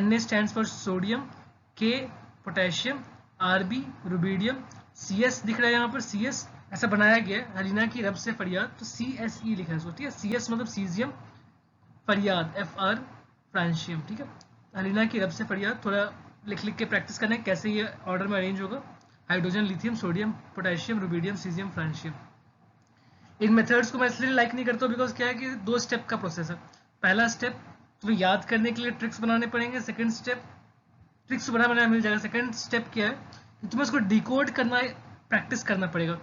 Na stands for sodium, K potassium, Rb rubidium, Cs दिख रहा है यहाँ पर, Cs ऐसा बनाया गया है, हलीना की रब से फरियाद, तो CSE लिखा है इसको। ठीक है, Cs मतलब सीजियम, फरियाद Fr फ्रांशियम। ठीक है, हलीना की रब से फरियाद, थोड़ा लिख लिख के प्रैक्टिस करना है कैसे ये ऑर्डर में अरेंज होगा। Hydrogen, lithium, sodium, potassium, rubidium, caesium, francium. इन मेथड्स को मैं इसलिए लाइक नहीं करता हूँ बिकॉज क्या है कि 2 स्टेप का प्रोसेस है। पहला स्टेप तुम्हें याद करने के लिए ट्रिक्स बनाने पड़ेंगे, सेकंड स्टेप ट्रिक्स बनाना मिल जाएगा। सेकंड स्टेप क्या है कि तुम्हें उसको डिकोड करना, प्रैक्टिस करना पड़ेगा।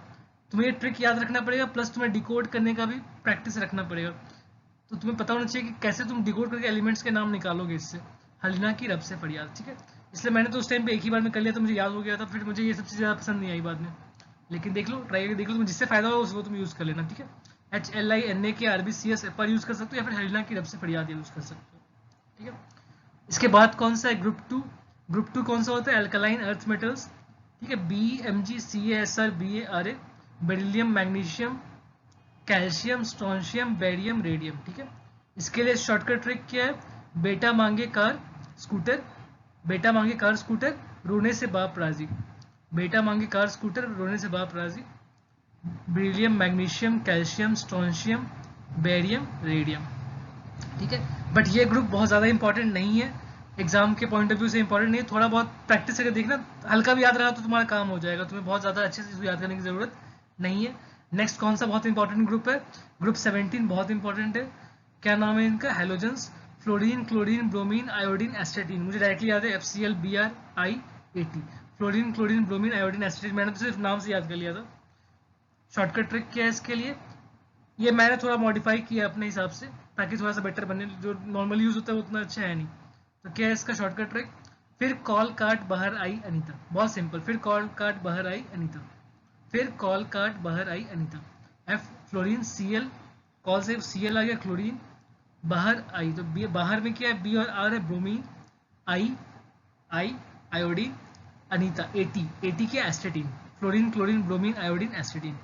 तुम्हें ये ट्रिक याद रखना पड़ेगा, प्लस तुम्हें डिकोड करने का भी प्रैक्टिस रखना पड़ेगा। तो तुम्हें पता होना चाहिए कि कैसे तुम डिकोड करके एलिमेंट्स के नाम निकालोगे इससे। हलीना की रब से फरियाद, ठीक है, इसलिए मैंने तो उस टाइम पे एक ही बार में कर लिया तो मुझे याद हो गया था, फिर मुझे ये सब चीज़ ज़्यादा पसंद नहीं आई बाद में। लेकिन देख लो, ट्राई करके देख लो, तुम्हें जिससे फायदा हो उसको तुम यूज़ कर लेना। ठीक है, HLi, Na, K, Rb, Cs, Fr use कर सकते हो, या फिर हलीना की रब से फरियाद यूज़ कर सकते हो। ठीक है, इसके बाद कौन सा है? ग्रुप 2। ग्रुप 2 कौन सा होता है? Alkaline earth metals. ठीक है, Bmg, CaSr, Ba, beryllium, magnesium, calcium, strontium, barium, radium. ठीक है, इसके लिए शॉर्टकट ट्रिक क्या है? बेटा मांगे कार स्कूटर, बेटा मांगे कार स्कूटर, रोने से बाप राजी। बेटा मांगे कार स्कूटर, रोने से बाप राजी। Beryllium, magnesium, calcium, strontium, barium, radium. ठीक है, बट ये ग्रुप बहुत ज़्यादा इंपॉर्टेंट नहीं है, एग्जाम के पॉइंट ऑफ व्यू से इंपॉर्टेंट नहीं है। थोड़ा बहुत प्रैक्टिस करके देखना, हल्का भी याद रहा तो तुम्हारा काम हो जाएगा, तुम्हें बहुत ज़्यादा अच्छे से इसको याद करने की ज़रूरत नहीं है। नेक्स्ट कौन सा बहुत इंपॉर्टेंट ग्रुप है? ग्रुप 17 बहुत इंपॉर्टेंट है। क्या नाम है इनका? Halogens, fluorine, chlorine, bromine, iodine, astatine. मुझे डायरेक्टली याद है FCl, Br, I, A, T। Fluorine, chlorine, bromine, iodine, astatine, मैंने तो सिर्फ नाम से याद कर लिया था। शॉर्टकट ट्रिक क्या है इसके लिए? ये मैंने थोड़ा मॉडिफाई किया अपने हिसाब से ताकि थोड़ा सा बेटर बने, जो नॉर्मली यूज होता है वो उतना अच्छा है नहीं। तो क्या है इसका शॉर्टकट ट्रिक? फिर कॉल काट बाहर आई अनीता, बहुत सिंपल। फिर कॉल काट बाहर आई अनीता, फिर कॉल काट बाहर आई Anita. F fluorine, Cl, call से Cl आ गया, क्लोरीन, बाहर आई तो B, बाहर में क्या है? B और R है, bromine, I iodine, Anita AT, AT क्या? एस्टेटीन। Fluorine, chlorine, bromine, iodine, एस्टेटीन।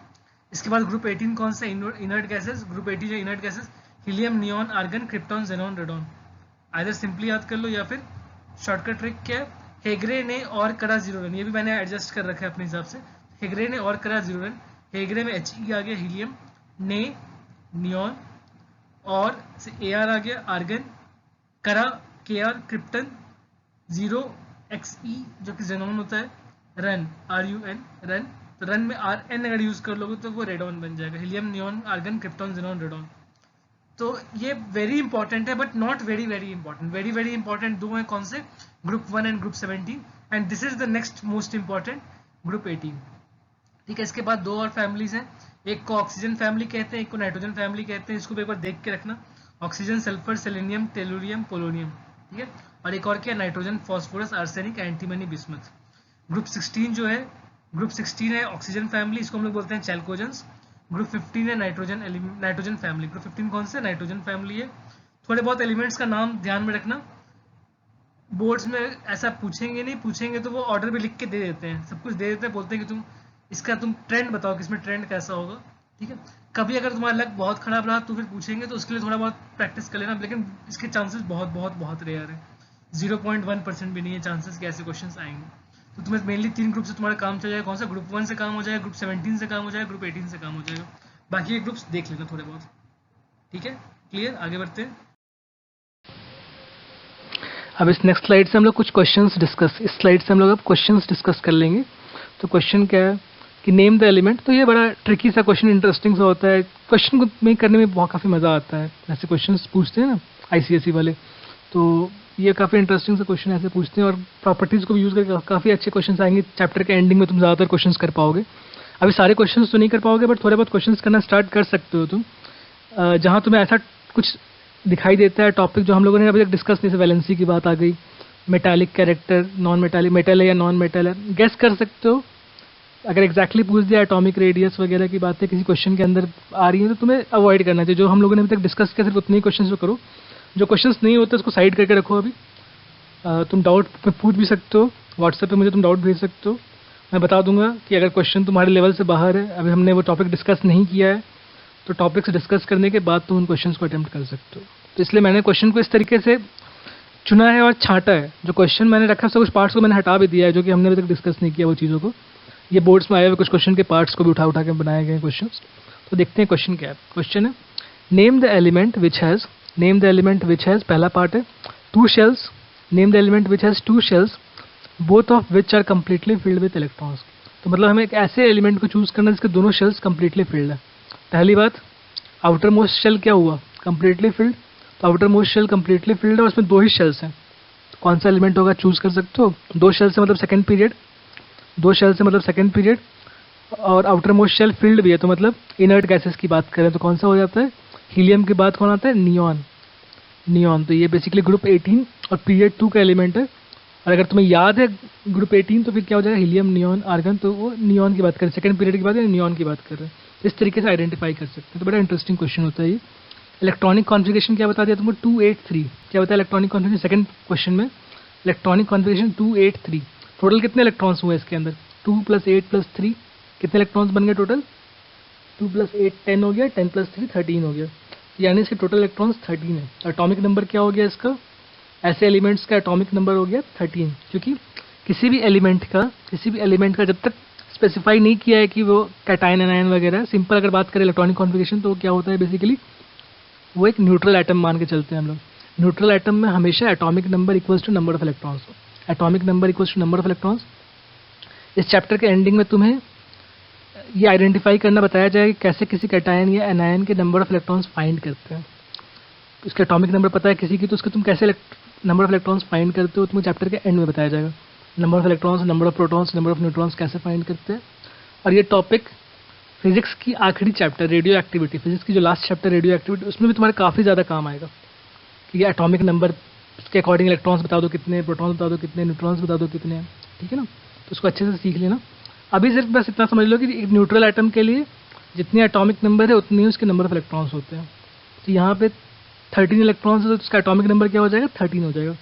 इसके बाद ग्रुप 18 कौन सा? Inert gases. ग्रुप 18 जो inert gases, helium, neon, argon, krypton, xenon, radon. Either simply याद कर लो या फिर शॉर्टकट ट्रिक क्या है? हेगरे ने और करा 0 रन, ये भी मैंने एडजस्ट कर रखा है अपने हिसाब से। हेगरे ने और करा 0 रन, हेगरे में He आ गया, हीलियम, ने नियॉन, और से Ar आ गया, आर्गन, करा KR क्रिप्टन, 0 Xe जो कि जेनॉन होता है, रन RUN रन, तो रन में RN अगर यूज कर लोगे तो वो रेडॉन बन जाएगा, helium, neon, argon, krypton, xenon, radon. तो ये वेरी इंपॉर्टेंट है but not very very important. Very very important दो हैं, कौन से? Group 1 and group 17, and this is the next most important, group 18। ठीक है, इसके बाद दो और फैमिलीज हैं, एक को ऑक्सीजन फैमिली कहते हैं, एक को नाइट्रोजन फैमिली कहते हैं। इसको भी एक बार देख के रखना, oxygen, sulphur, selenium, tellurium, polonium. ठीक है, और एक और क्या, nitrogen, phosphorus, arsenic, antimony, bismuth. Group 16 जो है, ग्रुप 16 है ऑक्सीजन फैमिली, इसको हम लोग बोलते हैं चैल्कोजेंस। ग्रुप 15 है नाइट्रोजन फैमिली। ग्रुप 15 कौन से? नाइट्रोजन फैमिली है। थोड़े बहुत एलिमेंट्स का नाम ध्यान में रखना, बोर्ड्स में ऐसा पूछेंगे नहीं, पूछेंगे तो वो ऑर्डर भी लिख के दे देते हैं, सब कुछ दे देते हैं, बोलते हैं कि तुम ट्रेंड बताओ कि इसमें ट्रेंड कैसा होगा। ठीक है, कभी अगर तुम्हारा लक बहुत खराब रहा तो फिर पूछेंगे, तो उसके लिए थोड़ा बहुत प्रैक्टिस कर लेना, लेकिन इसके चांसेस बहुत बहुत बहुत रेयर है, 0.1% भी नहीं है चांसेस कि ऐसे क्वेश्चन आएंगे। तो तुम्हें मेनली 3 ग्रुप से तुम्हारा काम चल जाएगा, कौन सा? ग्रुप 1 से काम हो जाएगा, ग्रुप 17 से काम हो जाएगा, ग्रुप 18 से काम हो जाएगा, बाकी ग्रुप्स देख लेना थोड़े बहुत। ठीक है, क्लियर? आगे बढ़ते हैं। अब इस नेक्स्ट स्लाइड से हम लोग कुछ क्वेश्चंस डिस्कस, इस स्लाइड से हम लोग अब क्वेश्चंस डिस्कस कर लेंगे। तो क्वेश्चन क्या है कि नेम द एलिमेंट। तो ये बड़ा ट्रिकी सा क्वेश्चन, इंटरेस्टिंग सा होता है, क्वेश्चन को में करने में बहुत काफ़ी मज़ा आता है। ऐसे क्वेश्चंस पूछते हैं ना ICSE वाले, तो ये काफ़ी इंटरेस्टिंग सा क्वेश्चन ऐसे पूछते हैं, और प्रॉपर्टीज़ को भी यूज़ करके काफ़ी अच्छे क्वेश्चन आएंगे। चैप्टर के एंडिंग में तुम ज़्यादातर क्वेश्चन कर पाओगे। अभी सारे क्वेश्चन तो नहीं कर पाओगे, बट थोड़े बहुत क्वेश्चन करना स्टार्ट कर सकते हो तुम, जहाँ तुम्हें ऐसा कुछ दिखाई देता है टॉपिक जो हम लोगों ने अभी तक डिस्कस नहीं। वैलेंसी की बात आ गई, metallic character, non metallic, metal है या नॉन मेटल है, गेस कर सकते हो। अगर एग्जैक्टली पूछ दिया एटॉमिक रेडियस वगैरह की बातें किसी क्वेश्चन के अंदर आ रही है तो तुम्हें अवॉइड करना चाहिए। जो हम लोगों ने अभी तक डिस्कस किया सिर्फ उतने ही क्वेश्चन जो करो, जो क्वेश्चंस नहीं होते उसको साइड करके रखो। अभी तुम डाउट पूछ भी सकते हो, व्हाट्सएप पे मुझे तुम डाउट भेज सकते हो, मैं बता दूंगा कि अगर क्वेश्चन तुम्हारे लेवल से बाहर है, अभी हमने वो टॉपिक डिस्कस नहीं किया है, तो टॉपिक्स डिस्कस करने के बाद तुम उन क्वेश्चंस को अटेम्प्ट कर सकते हो। तो इसलिए मैंने क्वेश्चन को इस तरीके से चुना है और छांटा है। जो क्वेश्चन मैंने रखा है कुछ पार्ट्स को मैंने हटा भी दिया है, जो कि हमने अभी तक डिस्कस नहीं किया वो चीज़ों को। ये बोर्ड्स में आए हुए कुछ क्वेश्चन के पार्ट्स को भी उठा उठा के बनाए गए क्वेश्चन। तो देखते हैं क्वेश्चन क्या है। क्वेश्चन है name the element which has, name the element which has, पहला पार्ट है 2 shells, name the element which has 2 shells both of which are completely filled with electrons. तो मतलब हमें एक ऐसे एलिमेंट को चूज करना है जिसके दोनों शेल्स कम्प्लीटली फिल्ड है। पहली बात, आउटर मोस्ट शेल क्या हुआ? Completely filled. तो outer most shell completely filled है और उसमें 2 ही शेल्स हैं। तो कौन सा एलिमेंट होगा चूज कर सकते हो। 2 शेल से मतलब सेकेंड पीरियड, 2 शेल से मतलब सेकेंड पीरियड, और आउटर मोस्ट शेल फिल्ड भी है, तो मतलब इनर्ट गैसेस की बात करें तो कौन सा हो जाता है? हीलियम की बात कौन आता है? Neon, neon. तो ये बेसिकली ग्रुप 18 और पीरियड 2 का एलिमेंट है। और अगर तुम्हें याद है ग्रुप 18 तो फिर क्या हो जाएगा? Helium, neon, argon. तो वो नियॉन की बात कर रहे हैं, सेकंड पीरियड की बात है, नियॉन की बात कर रहे हैं। इस तरीके से आइडेंटिफाई कर सकते हैं। तो बड़ा इंटरेस्टिंग क्वेश्चन होता है ये। इलेक्ट्रॉनिक कॉन्फ़िगरेशन क्या बता दिया तुमको? 283। क्या बताया इलेक्ट्रॉनिक कॉन्फ़िगरेशन? सेकंड क्वेश्चन में इलेक्ट्रॉनिक कॉन्फ़िगरेशन 283। टोटल कितने इलेक्ट्रॉन्स हुए इसके अंदर? 2 + 8 + 3, कितने इलेक्ट्रॉन्स बन गए टोटल? 2 + 8 10 हो गया, 10 + 3 13 हो गया, यानी इसके टोटल इलेक्ट्रॉन्स 13 है। एटॉमिक नंबर क्या हो गया इसका? ऐसे एलिमेंट्स का एटॉमिक नंबर हो गया 13, क्योंकि किसी भी एलिमेंट का जब तक स्पेसिफाई नहीं किया है कि वो कैटायन एनायन वगैरह, सिंपल अगर बात करें इलेक्ट्रॉनिक कॉन्फ़िगरेशन तो क्या होता है बेसिकली, वो एक न्यूट्रल एटम मान के चलते हैं हम लोग। न्यूट्रल एटम में हमेशा atomic number equals to number of electrons, atomic number equals to number of electrons. इस चैप्टर के एंडिंग में तुम्हें ये आइडेंटिफाई करना बताया जाएगा कि कैसे किसी कैटायन या एनायन के नंबर ऑफ इलेक्ट्रॉन्स फाइंड करते हैं। उसका एटॉमिक नंबर पता है किसी की, तो उसके तुम कैसे नंबर ऑफ इलेक्ट्रॉन्स फाइंड करते हो तुम्हें चैप्टर के एंड में बताया जाएगा। Number of electrons, number of protons, number of neutrons कैसे फाइंड करते हैं। और ये टॉपिक फिजिक्स की आखिरी चैप्टर रेडियो एक्टिविटी, फिजिक्स की जो लास्ट चैप्टर रेडियो एक्टिविटी, उसमें भी तुम्हारे काफ़ी ज़्यादा काम आएगा कि ये एटॉमिक नंबर के अकॉर्डिंग इलेक्ट्रॉन्स बता दो कितने, प्रोटॉन्स बता दो कितने, न्यूट्रॉन्स बता दो कितने हैं। ठीक है ना, तो उसको अच्छे से सीख लेना। अभी सिर्फ बस इतना समझ लो कि एक न्यूट्रल एटम के लिए जितने एटॉमिक नंबर है उतने ही उसके नंबर ऑफ इलेक्ट्रॉन्स होते हैं। तो यहाँ पे 13 इलेक्ट्रॉन्स है तो उसका एटॉमिक नंबर क्या हो जाएगा? 13 हो जाएगा।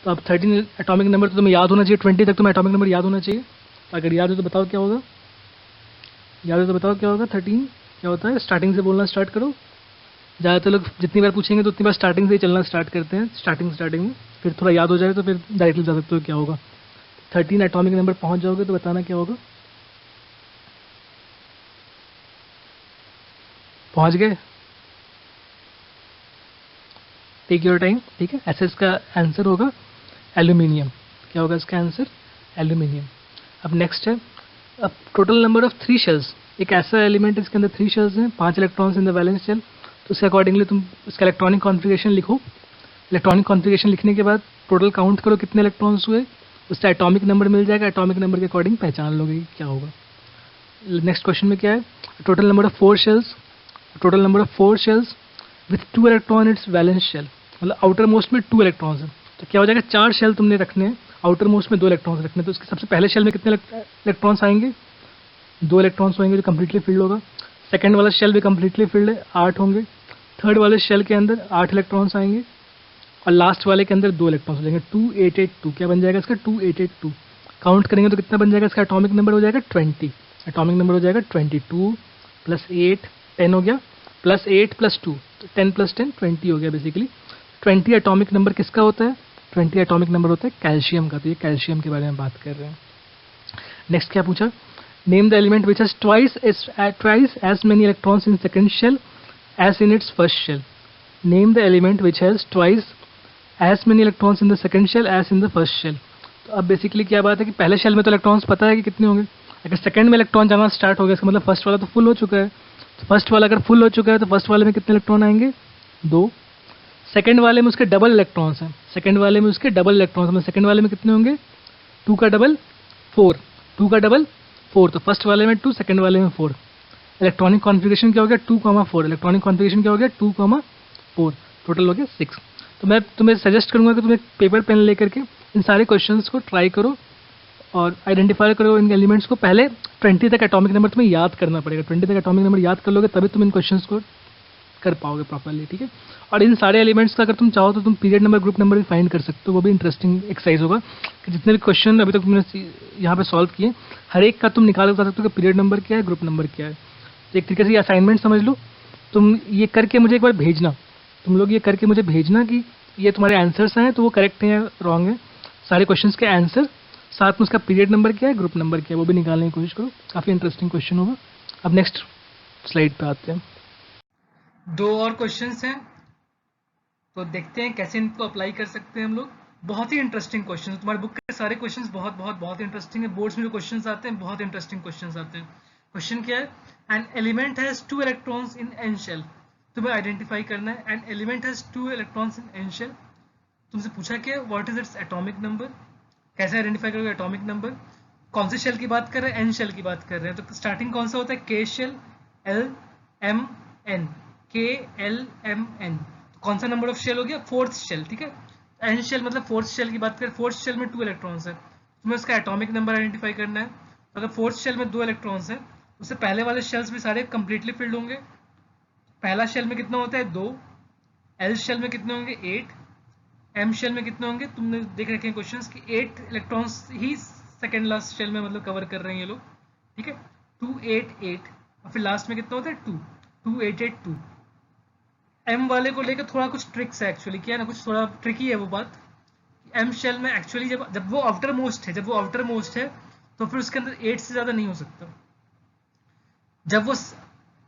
तो अब 13 एटॉमिक नंबर तो तुम्हें याद होना चाहिए, 20 तक तुम्हें एटॉमिक नंबर याद होना चाहिए। अगर याद हो तो बताओ क्या होगा, याद हो तो बताओ क्या होगा। 13 क्या होता है? स्टार्टिंग से बोलना स्टार्ट करो। ज़्यादातर लोग जितनी बार पूछेंगे तो उतनी बार स्टार्टिंग से ही चलना स्टार्ट करते हैं, स्टार्टिंग में। फिर थोड़ा याद हो जाए तो फिर डायरेक्टली बता सकते हो क्या होगा। 13 एटॉमिक नंबर पहुँच जाओगे तो बताना क्या होगा। पहुँच गए? Take your time. ठीक है, ऐसे इसका आंसर होगा एल्यूमिनियम। क्या होगा इसका आंसर? एल्यूमिनियम। अब नेक्स्ट है, अब टोटल नंबर ऑफ 3 शेल्स, एक ऐसा एलिमेंट इसके अंदर 3 शेल्स हैं, 5 electrons in the valence shell, तो उसके अकॉर्डिंगली तुम इसका इलेक्ट्रॉनिक कॉन्फ़िगरेशन लिखो। इलेक्ट्रॉनिक कॉन्फ़िगरेशन लिखने के बाद टोटल काउंट करो कितने इलेक्ट्रॉन्स हुए, उससे एटॉमिक नंबर मिल जाएगा, एटॉमिक नंबर के अकॉर्डिंग पहचान लोगे कि क्या होगा। नेक्स्ट क्वेश्चन में क्या है, total number of 4 shells, total number of 4 shells with 2 electron its valence shell, मतलब आउटर मोस्ट में 2 इलेक्ट्रॉन्स हैं, तो क्या हो जाएगा, 4 शेल तुमने रखने हैं, आउटर मोस्ट में 2 इलेक्ट्रॉन्स रखने हैं, तो उसके सबसे पहले शेल में कितने इलेक्ट्रॉन्स आएंगे, 2 इलेक्ट्रॉन्स होंगे जो कम्प्लीटली फिल्ड होगा। सेकंड वाला शेल भी कम्प्लीटली फिल्ड है, 8 होंगे। थर्ड वाले शेल के अंदर 8 इलेक्ट्रॉन्स आएंगे और लास्ट वाले के अंदर 2 इलेक्ट्रॉन्स हो जाएंगे, 2882। क्या बन जाएगा इसका? 2882। काउंट करेंगे तो कितना बन जाएगा इसका? एटॉमिक नंबर हो जाएगा 20। एटॉमिक नंबर हो जाएगा 22 प्लस 8 10 हो गया, प्लस 8 प्लस 2 तो 10 प्लस 10 20 हो गया बेसिकली। 20 एटॉमिक नंबर किसका होता है? 20 एटॉमिक नंबर होता है कैल्शियम का, तो ये कैल्शियम के बारे में बात कर रहे हैं। नेक्स्ट क्या पूछा, name the element which has twice as many electrons in second shell as in its first shell. Name the element which has twice as many electrons in the second shell as in the first shell. तो अब basically क्या बात है कि पहले shell में तो electrons पता है कि कितने होंगे, अगर सेकंड में इलेक्ट्रॉन जाना स्टार्ट हो गया इसका मतलब फर्स्ट वाला तो फुल हो चुका है, तो फर्स्ट वाला अगर फुल हो चुका है तो फर्स्ट वाले में कितने इलेक्ट्रॉन आएंगे? 2। सेकंड वाले में उसके डबल इलेक्ट्रॉन्स हैं, सेकंड वाले में उसके डबल इलेक्ट्रॉन्स, मतलब सेकंड वाले में कितने होंगे? 2 का डबल 4, 2 का डबल 4, तो फर्स्ट वाले में 2, सेकंड वाले में 4। इलेक्ट्रॉनिक कॉन्फ़िगरेशन क्या हो गया? 2,4। इलेक्ट्रॉनिक कॉन्फ़िगरेशन क्या हो गया? 2,4। टोटल हो गया 6। तो मैं तुम्हें सजेस्ट करूंगा कि तुम एक पेपर पेन लेकर के इन सारे क्वेश्चंस को ट्राई करो और आइडेंटिफाई करो इन एलिमेंट्स को। पहले 20 तक एटॉमिक नंबर तुम्हें याद करना पड़ेगा, 20 तक एटॉमिक नंबर याद कर लोगे तभी तुम इन क्वेश्चंस को कर पाओगे प्रॉपर्ली, ठीक है। और इन सारे एलिमेंट्स का अगर तुम चाहो तो तुम पीरियड नंबर, ग्रुप नंबर भी फाइंड कर सकते हो, वो भी इंटरेस्टिंग एक्सरसाइज होगा कि जितने भी क्वेश्चन अभी तक तुमने यहाँ पे सॉल्व किए हर एक का तुम निकाल बता सकते हो कि पीरियड नंबर क्या है, ग्रुप नंबर क्या है। तो एक तरीके से ये असाइनमेंट समझ लो। तुम ये करके मुझे एक बार भेजना, तुम लोग ये करके मुझे भेजना कि ये तुम्हारे आंसर्स हैं तो वो करेक्ट हैं या रॉन्ग है, सारे क्वेश्चन के आंसर, साथ में उसका पीरियड नंबर क्या है, ग्रुप नंबर क्या है, वो भी निकालने की कोशिश करो। काफ़ी इंटरेस्टिंग क्वेश्चन होगा। अब नेक्स्ट स्लाइड पे आते हैं। 2 और क्वेश्चंस हैं तो देखते हैं कैसे इनको अप्लाई कर सकते हैं हम लोग। बहुत ही इंटरेस्टिंग क्वेश्चन, तुम्हारे बुक के सारे क्वेश्चंस बहुत बहुत बहुत इंटरेस्टिंग है। बोर्ड्स में जो क्वेश्चंस आते हैं बहुत इंटरेस्टिंग क्वेश्चंस आते हैं। क्वेश्चन क्या है, an element has 2 electrons in an shell. तुम्हें आइडेंटिफाई करना है an element has 2 electrons in an shell. तुमसे पूछा क्या, what is its atomic number. कैसे आइडेंटिफाई करोगे एटॉमिक नंबर, कौन से शेल की बात कर रहे हैं, एन शेल की बात कर रहे हैं, तो स्टार्टिंग कौन सा होता है, के शेल, एल एम एन, के एल एम एन, कौन सा नंबर ऑफ शेल हो गया, 4th शेल, ठीक है। एन शेल मतलब 4th शेल की बात करें, 4th शेल में 2 इलेक्ट्रॉन्स है, तुम्हें उसका एटॉमिक नंबर आइडेंटिफाई करना है। तो अगर 4th शेल में 2 इलेक्ट्रॉन्स है, उससे पहले वाले शेल्स भी सारे कंप्लीटली फिल्ड होंगे। पहला शेल में कितना होता है 2, एल शेल में कितने होंगे 8, एम शेल में कितने होंगे, तुमने देख रखे हैं क्वेश्चंस कि 8 इलेक्ट्रॉन्स ही सेकेंड लास्ट शेल में मतलब कवर कर रहे हैं ये लोग, ठीक है। 2 8 8 और फिर लास्ट में कितना होता है 2, 2 8 8 2। एम वाले को लेकर थोड़ा कुछ ट्रिक्स है एक्चुअली, क्या है ना, कुछ थोड़ा ट्रिकी है वो बात। एम शेल में एक्चुअली जब वो आउटर मोस्ट है, तो फिर उसके अंदर 8 से ज़्यादा नहीं हो सकता। जब वो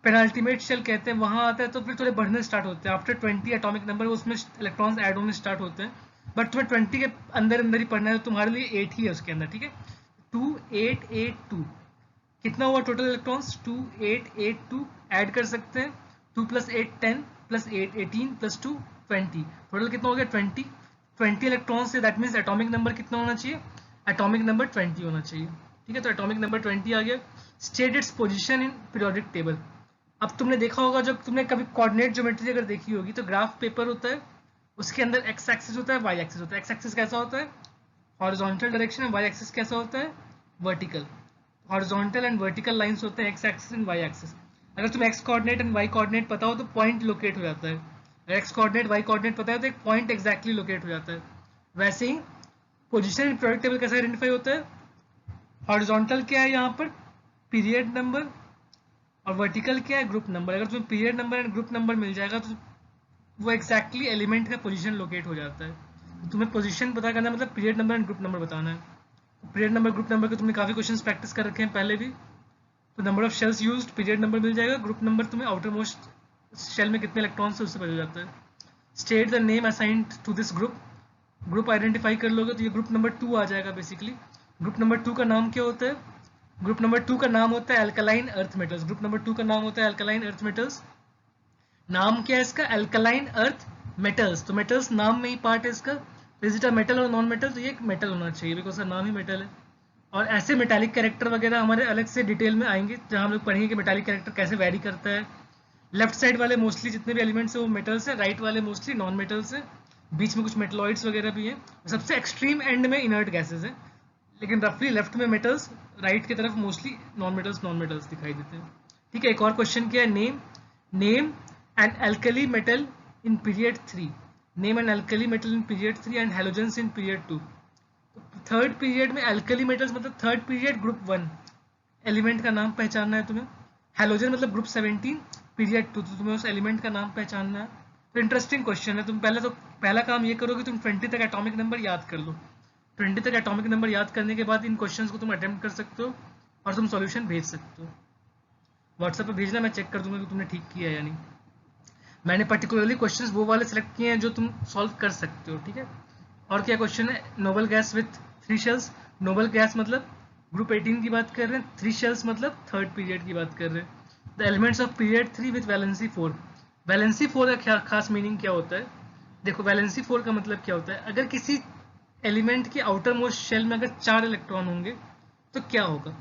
पेनाल्टीमेट शेल कहते हैं वहां आता है तो फिर थोड़े बढ़ने स्टार्ट होते हैं। आफ्टर 20 एटॉमिक नंबर उसमें इलेक्ट्रॉन्स ऐड होने स्टार्ट होते हैं, बट तुम्हें 20 के अंदर ही पढ़ना है, तो तुम्हारे लिए 8 ही है उसके अंदर, ठीक है। 2 8 8 2 कितना हुआ टोटल इलेक्ट्रॉन्स, 2 8 8 2 ऐड कर सकते हैं, 2 + 8 10 + 8 18 + 2 20, टोटल कितना हो गया 20। 20 electrons say that means atomic number कितना होना चाहिए, एटॉमिक नंबर 20 होना चाहिए, ठीक है। तो एटॉमिक नंबर 20 आ गया। State its position in periodic table. अब तुमने देखा होगा, जब तुमने कभी कोऑर्डिनेट ज्योमेट्री अगर देखी होगी तो ग्राफ पेपर होता है, उसके अंदर एक्स एक्सिस होता है, वाई एक्सिस होता है। एक्स एक्सिस कैसा होता है, हॉरिजॉन्टल डायरेक्शन है, वाई एक्सिस कैसा होता है, vertical. Horizontal and vertical lines होते हैं X axis and Y axis. अगर तुम्हें X coordinate and Y coordinate पता हो तो पॉइंट लोकेट हो जाता है, अगर एक्स कोऑर्डिनेट वाई कोऑर्डिनेट पता है तो एक पॉइंट एक्जैक्टली लोकेट हो जाता है। वैसे ही पोजीशन इन पीरियोडिक टेबल कैसे आइडेंटिफाई होता है, हॉरिजॉन्टल क्या है यहाँ पर, पीरियड नंबर, और वर्टिकल क्या है, ग्रुप नंबर। अगर तुम्हें period number and group number मिल जाएगा तो वो एक्जैक्टली एलिमेंट का पोजीशन लोकेट हो जाता है। तो तुम्हें पोजीशन पता करना मतलब period number and group number बताना है। तो पीरियड नंबर ग्रुप नंबर के तुमने काफ़ी क्वेश्चंस प्रैक्टिस कर रखे हैं पहले भी। तो number of shells used, period number मिल जाएगा, ग्रुप नंबर तुम्हें आउटर मोस्ट शेल में कितने इलेक्ट्रॉन्स है उससे पता जाता है। State the name assigned to this group, group identify कर लोगे तो ये ग्रुप नंबर 2 आ जाएगा बेसिकली। ग्रुप नंबर 2 का नाम क्या होता है? ग्रुप नंबर 2 का नाम होता है alkaline earth metals. Group number 2 का नाम होता है अल्कलाइन अर्थ मेटल्स। नाम क्या है इसका? Alkaline earth metals. तो मेटल्स नाम में ही पार्ट है इसका। इज इट अ मेटल और नॉन मेटल? तो ये एक मेटल होना चाहिए बिकॉज नाम ही मेटल है। और ऐसे मेटालिक कैरेक्टर वगैरह हमारे अलग से डिटेल में आएंगे जहां हम लोग पढ़ेंगे कि मेटालिक कैरेक्टर कैसे वैरी करता है। लेफ्ट साइड वाले मोस्टली जितने भी एलिमेंट्स हैं वो मेटल्स हैं, राइट वाले मोस्टली नॉन मेटल्स हैं, बीच में कुछ मेटलॉइड्स वगैरह भी हैं, सबसे एक्सट्रीम एंड में इनर्ट गैसेज हैं। लेकिन रफली लेफ्ट में मेटल्स, राइट की तरफ मोस्टली नॉन मेटल्स दिखाई देते हैं। ठीक है, एक और क्वेश्चन क्या है? Name an alkali metal in period 3। Name an alkali metal in period 3 and halogens in period 2। Third period में एल्कली मेटल्स मतलब थर्ड पीरियड ग्रुप 1 एलिमेंट का नाम पहचानना है तुम्हें। हेलोजन मतलब ग्रुप 17 पीरियड 2, तो तुम्हें उस एलिमेंट का नाम पहचानना है। तो इंटरेस्टिंग क्वेश्चन है। तुम पहला काम ये करो कि तुम 20 तक एटॉमिक नंबर याद कर लो। 20 तक एटॉमिक नंबर याद करने के बाद इन क्वेश्चंस को तुम अटेम्प्ट कर सकते हो और तुम सॉल्यूशन भेज सकते हो। व्हाट्सएप पे भेजना, मैं चेक कर दूंगा कि तुमने ठीक किया या नहीं। मैंने पर्टिकुलरली क्वेश्चंस वो वाले सेलेक्ट किए हैं जो तुम सॉल्व कर सकते हो। ठीक है, और क्या क्वेश्चन है? Noble gas with 3 shells. Noble gas मतलब ग्रुप 18 की बात कर रहे हैं, 3 शेल्स मतलब थर्ड पीरियड की बात कर रहे हैं। The elements of period 3 with valency 4। Valency 4 का खास मीनिंग क्या होता है? देखो, वैलेंसी 4 का मतलब क्या होता है? अगर किसी एलिमेंट के आउटर मोस्ट शेल में अगर 4 इलेक्ट्रॉन होंगे तो क्या होगा?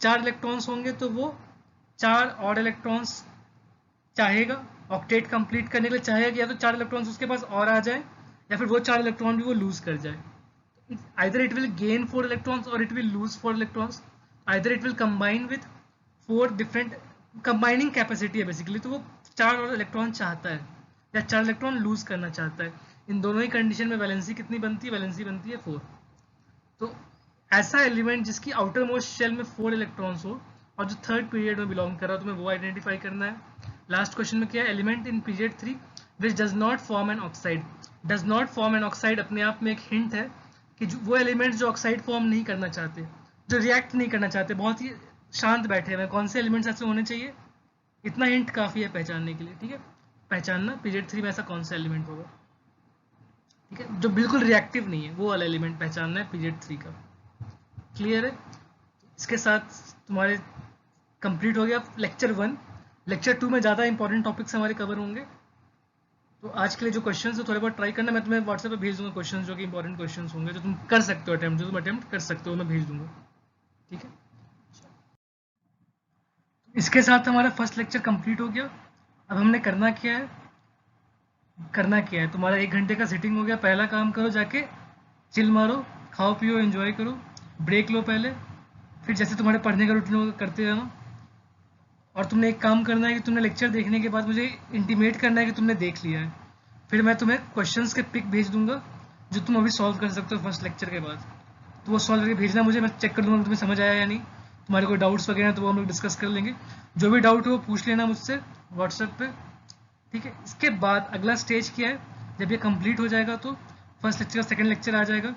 4 इलेक्ट्रॉन्स होंगे तो वो 4 ऑड इलेक्ट्रॉन्स चाहेगा ऑक्टेट कंप्लीट करने के लिए, चाहेगा कि या तो 4 इलेक्ट्रॉन्स उसके पास और आ जाए या फिर वो 4 इलेक्ट्रॉन भी वो लूज कर जाए। Either it will gain 4 electrons or it will lose 4 electrons. Either it will combine with 4 different combining capacity है बेसिकली। तो वो 4 और इलेक्ट्रॉन चाहता है या 4 इलेक्ट्रॉन लूज करना चाहता है। इन दोनों ही कंडीशन में वैलेंसी कितनी बनती है? वैलेंसी बनती है 4। तो ऐसा एलिमेंट जिसकी आउटर मोस्ट शेल में 4 इलेक्ट्रॉन्स हो और जो थर्ड पीरियड में बिलोंग कर रहा हो, तुम्हें वो आइडेंटिफाई करना है। लास्ट क्वेश्चन में क्या है? Element in period 3 which does not form an oxide. Does not form an oxide अपने आप में एक हिंट है कि वो एलिमेंट्स जो ऑक्साइड फॉर्म नहीं करना चाहते, जो रिएक्ट नहीं करना चाहते, बहुत ही शांत बैठे हुए, कौन से एलिमेंट्स ऐसे होने चाहिए? इतना हिंट काफ़ी है पहचानने के लिए। ठीक है, पहचानना पीरियड 3 में ऐसा कौन सा एलिमेंट होगा। ठीक है, जो बिल्कुल रिएक्टिव नहीं है वो वाला एलिमेंट पहचानना है पीरियड 3 का। क्लियर है? इसके साथ तुम्हारे कंप्लीट हो गया लेक्चर 1। लेक्चर 2 में ज़्यादा इंपॉर्टेंट टॉपिक्स हमारे कवर होंगे। तो आज के लिए जो क्वेश्चंस है थोड़े बहुत ट्राई करना। मैं तुम्हें व्हाट्सएप पे भेज दूंगा क्वेश्चंस जो कि इंपॉर्टेंट क्वेश्चंस होंगे जो तुम कर सकते हो अटेम्प्ट, जो तुम अटेम्प्ट कर सकते हो मैं भेज दूंगा। ठीक है, इसके साथ हमारा फर्स्ट लेक्चर कंप्लीट हो गया। अब हमने करना क्या है? तुम्हारा 1 घंटे का सिटिंग हो गया। पहला काम करो, जाके चिल मारो, खाओ पियो, एंजॉय करो, ब्रेक लो पहले, फिर जैसे तुम्हारे पढ़ने का रूटीन होगा करते रहना। और तुमने एक काम करना है कि तुमने लेक्चर देखने के बाद मुझे इंटीमेट करना है कि तुमने देख लिया है। फिर मैं तुम्हें क्वेश्चंस के पिक भेज दूंगा जो तुम अभी सॉल्व कर सकते हो फर्स्ट लेक्चर के बाद। तो वो सॉल्व करके भेजना मुझे, मैं चेक कर लूँगा तुम्हें समझ आया या नहीं। तुम्हारे कोई डाउट्स वगैरह हैं तो वो हम लोग डिस्कस कर लेंगे। जो भी डाउट हो वो पूछ लेना मुझसे व्हाट्सएप पे। ठीक है, इसके बाद अगला स्टेज क्या है? जब ये कंप्लीट हो जाएगा तो फर्स्ट लेक्चर का सेकंड लेक्चर आ जाएगा।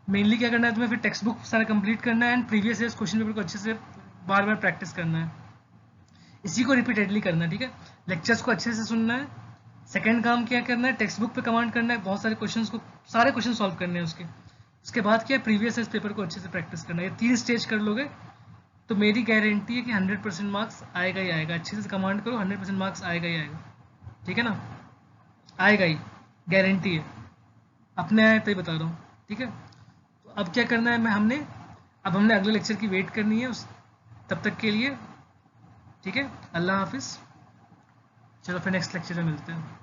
मेनली क्या करना है तुम्हें? फिर टेक्स्ट बुक सारा कंप्लीट करना है and previous years question paper को अच्छे से बार बार प्रैक्टिस करना है। इसी को रिपीटेडली करना है। ठीक है, लेक्चर्स को अच्छे से सुनना है। सेकंड काम क्या करना है? टेक्स्ट बुक पे कमांड करना है, बहुत सारे क्वेश्चंस को, सारे क्वेश्चन सॉल्व करने हैं उसके बाद क्या है? प्रीवियस ईयर्स पेपर को अच्छे से प्रैक्टिस करना है। ये 3 स्टेज कर लोगे तो मेरी गारंटी है कि 100% मार्क्स आएगा ही आएगा। अच्छे से कमांड करो, 100% मार्क्स आएगा ही आएगा। ठीक है ना? आएगा ही, गारंटी है। अपने आए तभी बता रहा हूँ। ठीक है, तो अब क्या करना है? अब हमने अगले लेक्चर की वेट करनी है तब तक के लिए। ठीक है, अल्लाह हाफिज़। चलो फिर नेक्स्ट लेक्चर में मिलते हैं।